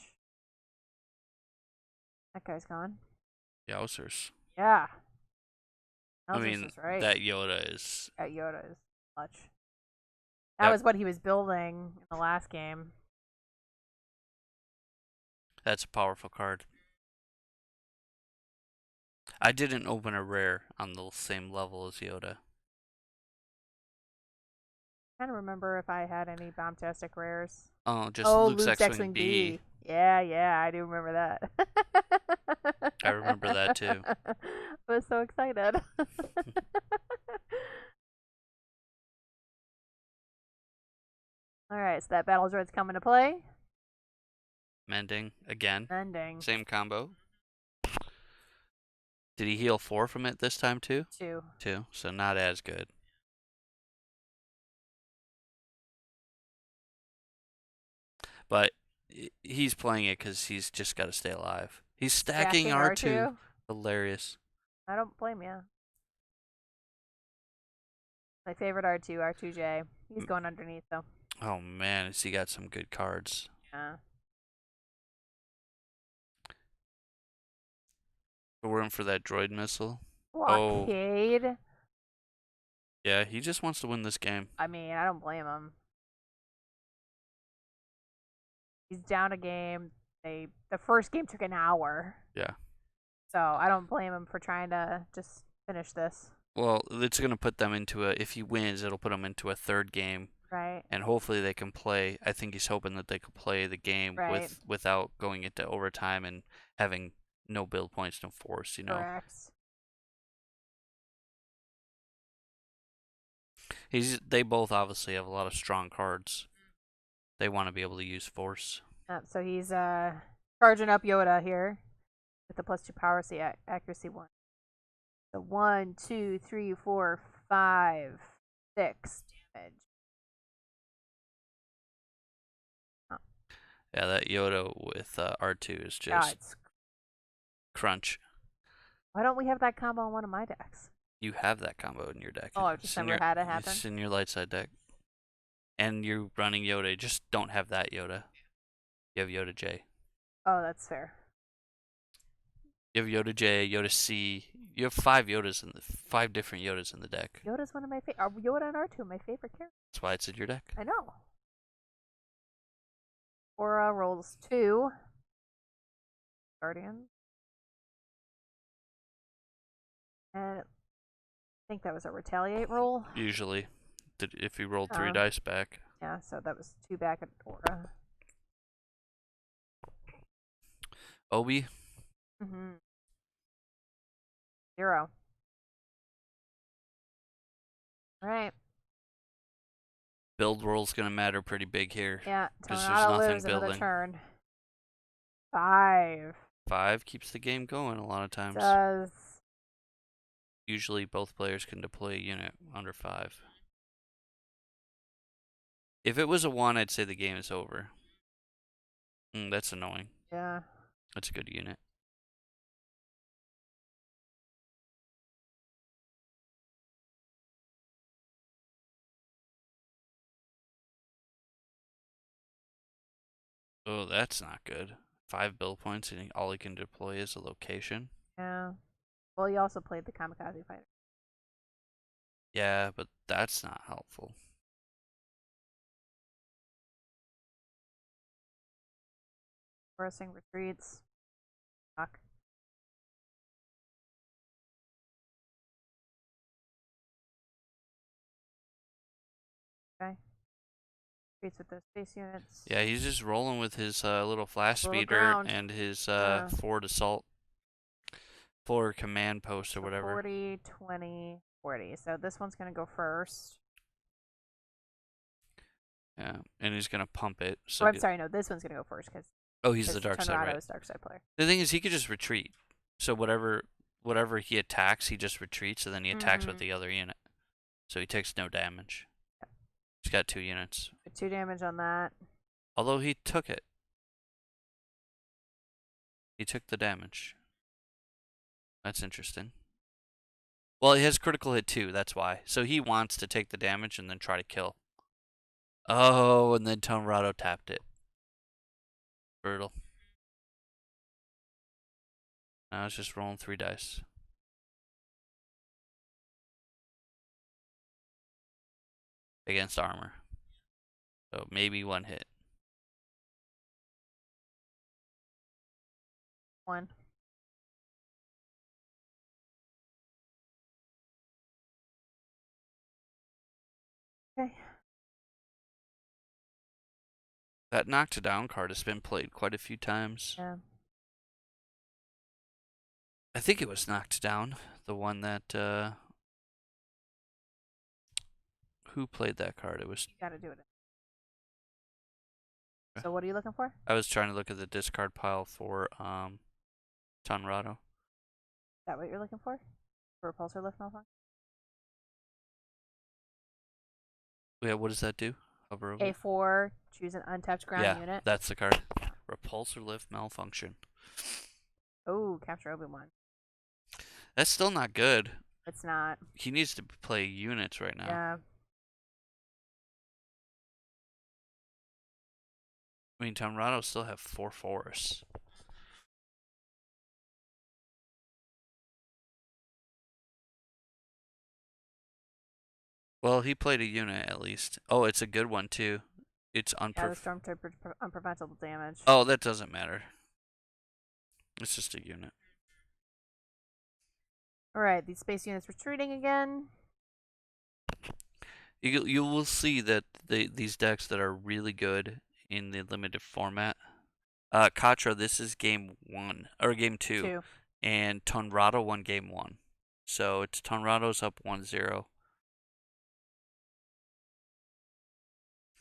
That guy's gone. Yowzers. Yeah. I mean, is right. that Yoda is... That Yoda is much. That was what he was building in the last game. That's a powerful card. I didn't open a rare on the same level as Yoda. I don't remember if I had any bombastic rares. Oh, just Luke's X-Wing B. Yeah, I do remember that. I remember that too. I was so excited. Alright, so that battle droid's coming to play. Mending again. Mending. Same combo. Did he heal 4 from it this time too? 2. 2, so not as good. But he's playing it because he's just got to stay alive. He's stacking R2. Hilarious. I don't blame you. My favorite R2, R2J. He's going underneath though. Oh man, has he got some good cards. Yeah. We're in for that droid missile. Blockade. Oh. Yeah, he just wants to win this game. I mean, I don't blame him. He's down a game. The first game took an hour. Yeah. So I don't blame him for trying to just finish this. Well, it's going to put them into if he wins, it'll put them into a 3rd game. Right. And hopefully they can play. I think he's hoping that they can play the game without going into overtime and having no build points, no force, you know. Correct. They both obviously have a lot of strong cards. They want to be able to use force. So he's charging up Yoda here with the +2 power, so accuracy 1. So 1, 2, 3, 4, 5, 6 damage. Oh. Yeah, that Yoda with R2 is just crunch. Why don't we have that combo on one of my decks? You have that combo in your deck. Oh, I've just never had it happen. It's in your light side deck. And you're running Yoda. Just don't have that Yoda. You have Yoda J. Oh, that's fair. You have Yoda J, Yoda C. You have 5 Yodas 5 different Yodas in the deck. Yoda's one of my favorite. Yoda and R2 are my favorite characters. That's why it's in your deck. I know. Aura rolls 2. Guardian. And I think that was a retaliate roll. Usually. If you rolled 3 dice back. Yeah, so that was 2 back at Aura. Obi. 0. Alright. Build roll's gonna matter pretty big here. Yeah, because there's nothing building. Turn. 5. 5 keeps the game going a lot of times. Does. Usually both players can deploy a unit under 5. If it was a 1, I'd say the game is over. That's annoying. Yeah. That's a good unit. Oh, that's not good. 5 bill points, and all he can deploy is a location. Yeah. Well, he also played the Kamikaze Fighter. Yeah, but that's not helpful. Forcing retreats. Fuck. Okay. Retreats with those space units. Yeah, he's just rolling with his little flash Little speeder ground. and his Yeah. forward assault, forward command post or So whatever. 40, 20, 40. So this one's going to go first. Yeah, and he's gonna pump it. Oh, So I'm sorry. No, this one's going to go first because oh, he's the dark side, Tornado right? is dark side player. The thing is, he could just retreat. So whatever he attacks, he just retreats, and then he attacks with the other unit. So he takes no damage. He's got 2 units. 2 damage on that. Although he took it. He took the damage. That's interesting. Well, he has critical hit too, that's why. So he wants to take the damage and then try to kill. Oh, and then Tornado tapped it. Brutal. Now it's just rolling 3 dice. Against armor. So maybe 1 hit. 1. Okay. That knocked down card has been played quite a few times. Yeah. I think it was knocked down. The one that who played that card? It was. You got to do it. So what are you looking for? I was trying to look at the discard pile for Tonrado. Is that what you're looking for? For repulsor lift malfunction? Yeah, what does that do? Hover over. A4, choose an untapped ground unit. That's the card. Repulsor lift malfunction. Oh, capture Obi-Wan. That's still not good. It's not. He needs to play units right now. Yeah. I mean, Tonrado still have 4 forests. Well, he played a unit at least. Oh, it's a good one too. It's Yeah, the Stormtrooper unpreventable damage. Oh, that doesn't matter. It's just a unit. Alright, these space units retreating again. You will see that these decks that are really good in the limited format. Katra, this is game 1 or game 2. And Tonrado won game 1. So it's Tonrado's up 1-0.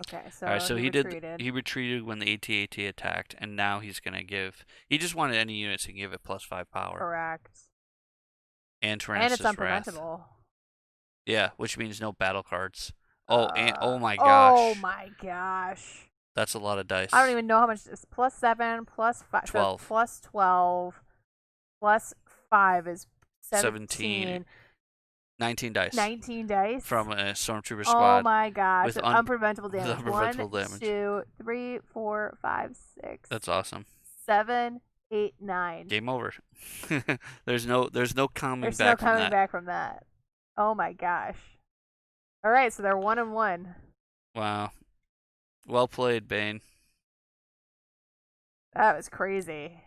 Okay, so, all right, so he retreated. He retreated when the AT-AT attacked, and now he's gonna give. He just wanted any units he can give it +5 power. Correct. And it's Tyrannosaurus unpreventable. Yeah, which means no battle cards. Oh, and oh my gosh. Oh my gosh. That's a lot of dice. I don't even know how much it's +7, +5, 12. So +12, +5 is 17. 19 dice. 19 dice from a Stormtrooper squad. Oh my gosh. With unpreventable damage. With unpreventable 1, 2, 3, 4, 5, 6. That's awesome. 7, 8, 9. Game over. There's no coming There's back no from coming that. back from that. Oh my gosh. All right, so they're 1-1. Wow. Well played, Bane. That was crazy.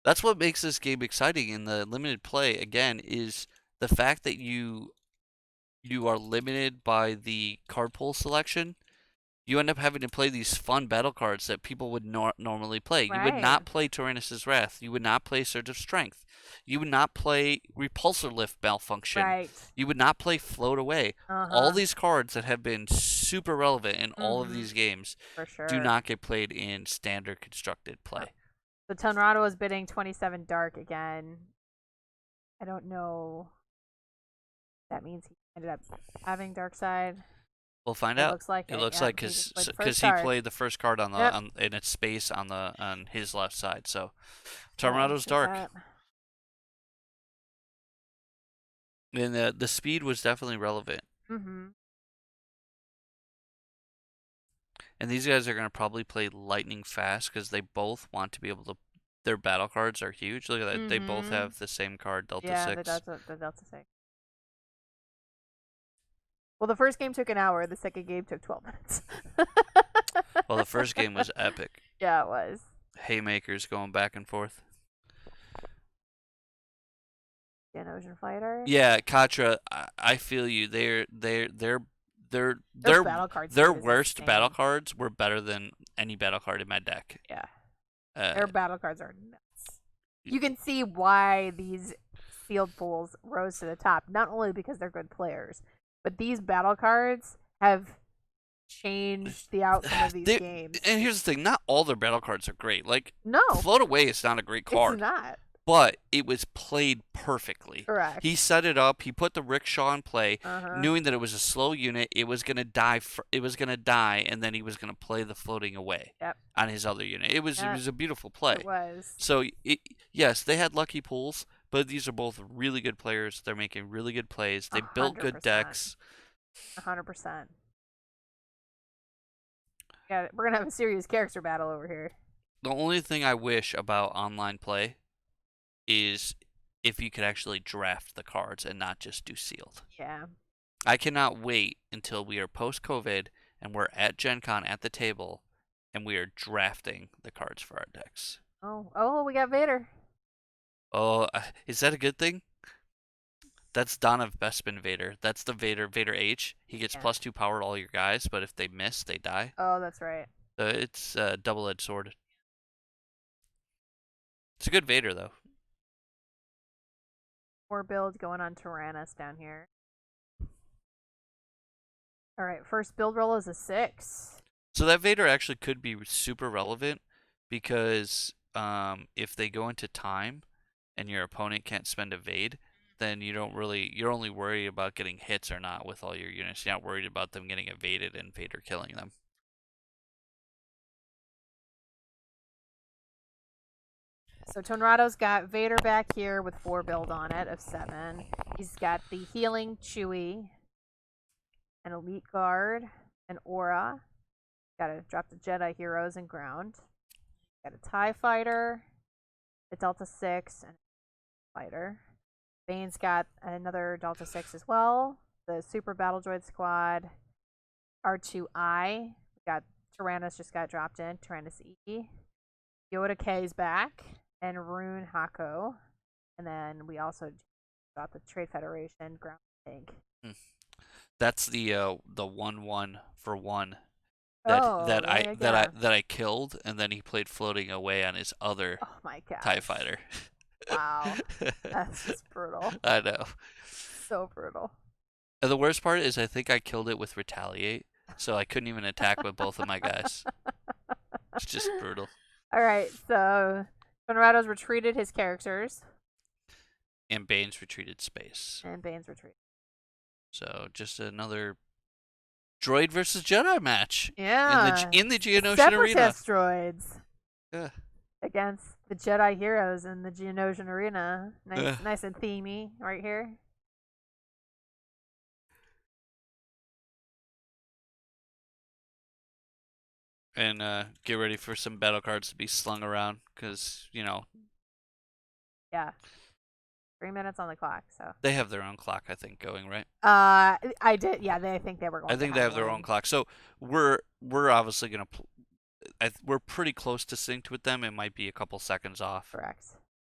That's what makes this game exciting in the limited play, again, is the fact that you are limited by the card pool selection. You end up having to play these fun battle cards that people would normally play. Right. You would not play Tyrannosaurus Wrath. You would not play Surge of Strength. You would not play Repulsor Lift Malfunction. Right. You would not play Float Away. All these cards that have been super relevant in all of these games For sure. do not get played in standard constructed play. So Tonrado is bidding 27 dark again. I don't know. That means he ended up having dark side. We'll find out. Looks like it looks like because he played the first card on the in its space on his left side. So Tornado's dark. And the speed was definitely relevant. And these guys are going to probably play lightning fast because they both want to be able to. Their battle cards are huge. Look at that. They both have the same card, Delta Yeah, 6. the Delta 6. Well, the first game took an hour. The second game took 12 minutes. Well, the first game was epic. Yeah, it was. Haymakers going back and forth. An Ocean Fighter. Yeah, Katra, I feel you. Their battle cards. their is worst insane. battle cards were better than any battle card in my deck. Yeah. Their Uh, battle cards are nuts. You can see why these sealed pools rose to the top. Not only because they're good players, but these battle cards have changed the outcome of these games. and here's the thing: not all their battle cards are great. Like No, Float Away is not a great card. it's not. But it was played perfectly. Correct. He set it up. He put the rickshaw in play, Uh-huh. knowing that it was a slow unit. It was gonna die. It was gonna die, and then he was gonna play the floating away on his other unit. It was a beautiful play. It was. So yes, they had lucky pulls, but these are both really good players. They're making really good plays. They built good decks. 100%. Yeah, we're gonna have a serious character battle over here. The only thing I wish about online play is if you could actually draft the cards and not just do sealed. Yeah. I cannot wait until we are post-COVID and we're at Gen Con at the table and we are drafting the cards for our decks. Oh, we got Vader. Oh, is that a good thing? That's Donovan Bespin Vader. That's the Vader H. He gets +2 power to all your guys, but if they miss, they die. Oh, that's right. It's a double-edged sword. It's a good Vader, though. More build going on Tyrannus down here. All right, first build roll is a 6. So that Vader actually could be super relevant because if they go into time and your opponent can't spend evade, then you're only worried about getting hits or not with all your units. You're not worried about them getting evaded and Vader killing them. So Tonrado's got Vader back here with 4 build on it of 7. He's got the healing Chewie, an elite guard, an aura. Gotta drop the Jedi heroes and ground. Got a TIE fighter, a Delta 6, and a fighter. Bane's got another Delta 6 as well. The Super Battle Droid Squad, R2I. We got Tyrannus just got dropped in, Tyrannus E. Yoda K's back, and Rune Hako. And then we also got the Trade Federation ground tank. That's the 1/1 for 1 that I killed, and then he played floating away on his other TIE fighter. Wow, that's just brutal. I know. So brutal. And the worst part is I think I killed it with Retaliate, so I couldn't even attack with both of my guys. It's just brutal. All right, so Conrado's retreated his characters. And Bane's retreated space. And Bane's retreat. So just another droid versus Jedi match. Yeah. In the Geonosian Arena. Separatist droids. Yeah. Against the Jedi heroes in the Geonosian Arena. Nice and themey right here. And get ready for some battle cards to be slung around, because, you know. Yeah. 3 minutes on the clock, so. They have their own clock, I think, going, right? I did, yeah, I think they were going I think they have their own clock. So we're obviously going to, we're pretty close to synced with them. It might be a couple seconds off. Correct.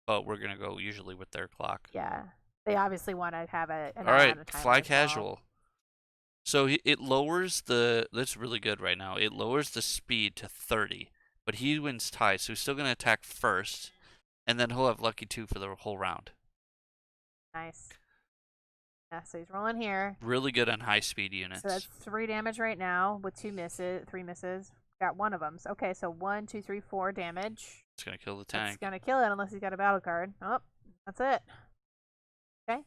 But we're going to go usually with their clock. Yeah. They obviously want to have an all right, time fly casual. So it lowers that's really good right now. It lowers the speed to 30, but he wins tie, so he's still going to attack first, and then he'll have lucky 2 for the whole round. Nice. Yeah, so he's rolling here. Really good on high speed units. So that's 3 damage right now with 3 misses. Got one of them. So, okay, so 1, 2, 3, 4 damage. It's going to kill the tank. It's going to kill it unless he's got a battle card. Oh, that's it. Okay.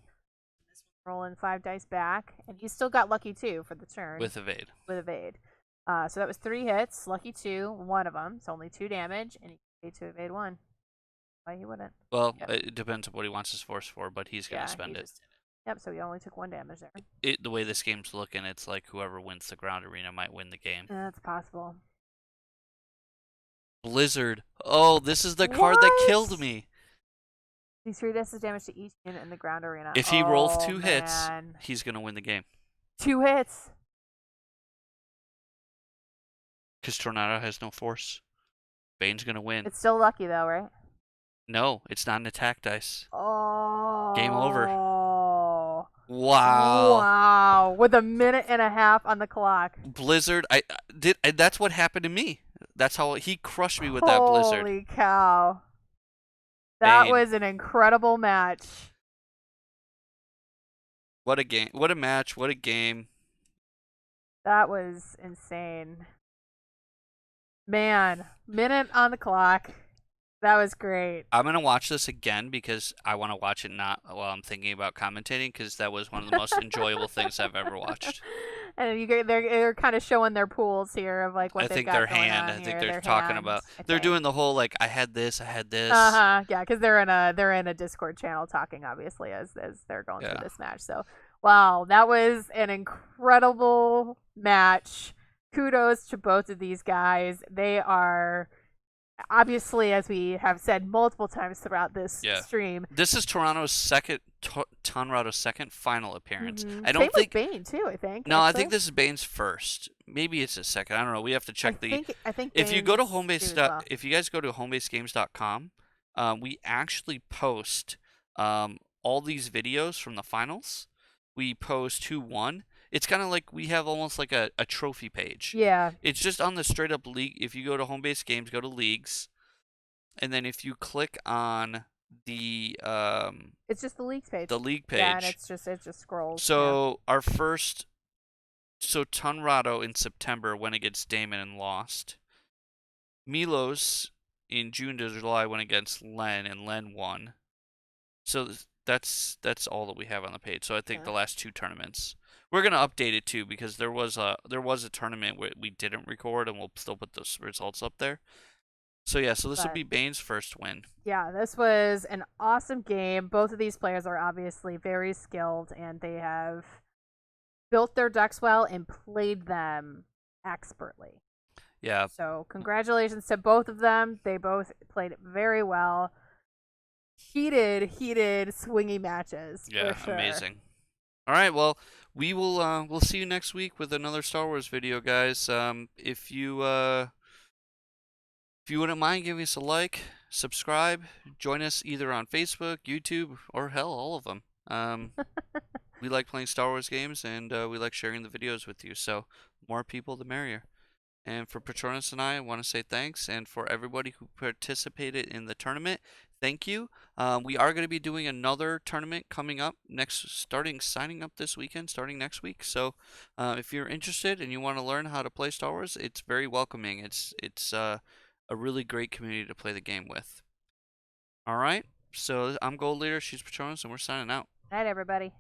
Rolling 5 dice back. And he's still got lucky 2 for the turn. With evade. So that was 3 hits. Lucky 2, one of them. So only 2 damage. And he paid to evade 1. Why he wouldn't? Well, it depends on what he wants his force for, but he's going to spend it. Yep, so he only took 1 damage there. The way this game's looking, it's like whoever wins the ground arena might win the game. That's possible. Blizzard. Oh, this is the card that killed What? me. These 3 dice damage to each unit in the ground arena. If he rolls Oh 2 hits, man. he's gonna win the game. 2 hits. Because Tornado has no force. Bane's gonna win. It's still lucky though, right? No, it's not an attack dice. Oh. Game over. Wow. Wow. With a minute and a half on the clock. Blizzard, that's what happened to me. That's how he crushed me with that Blizzard. Holy cow. That Bane. was an incredible match. What a game. What a match. What a game. That was insane. Man, minute on the clock. That was great. I'm going to watch this again because I want to watch it not while I'm thinking about commentating because that was one of the most enjoyable things I've ever watched. And they're kind of showing their pools here of like what I they've think got their going hand. on I think here, they're their talking hands, about. I They're think. doing the whole like I had this. Yeah, because they're in a Discord channel talking obviously as they're going through this match. So wow, that was an incredible match. Kudos to both of these guys. They are obviously, as we have said multiple times throughout this stream. This is Toronto's second final appearance. I don't Same think with Bane too. I think. No, actually. I think this is Bane's first. Maybe it's his second. I don't know. We have to check I think if you go to Bane's if you guys go to homebasegames.com, we actually post all these videos from the finals. We post who won. It's kind of like we have almost like a trophy page. Yeah. It's just on the straight up league. If you go to Homebase Games, go to leagues, and then if you click on the it's just the leagues page. The league page. Yeah, and it just scrolls. So our first, Tunrado in September went against Damon and lost. Milos in June to July went against Len and Len won. So that's all that we have on the page. So I think the last 2 tournaments. We're gonna update it too because there was a tournament where we didn't record and we'll still put those results up there. So yeah, so this will be Bane's first win. Yeah, this was an awesome game. Both of these players are obviously very skilled and they have built their decks well and played them expertly. Yeah. So congratulations to both of them. They both played very well. Heated, swingy matches. Yeah, for sure. Amazing. All right, well, we'll see you next week with another Star Wars video, guys. If you wouldn't mind giving us a like, subscribe, join us either on Facebook, YouTube, or hell, all of them. We like playing Star Wars games, and we like sharing the videos with you. So more people, the merrier. And for Patronus and I want to say thanks, and for everybody who participated in the tournament, thank you. We are going to be doing another tournament coming up signing up this weekend, starting next week. So if you're interested and you want to learn how to play Star Wars, it's very welcoming. It's a really great community to play the game with. All right, so I'm Gold Leader, she's Patronus, and we're signing out. Night, everybody.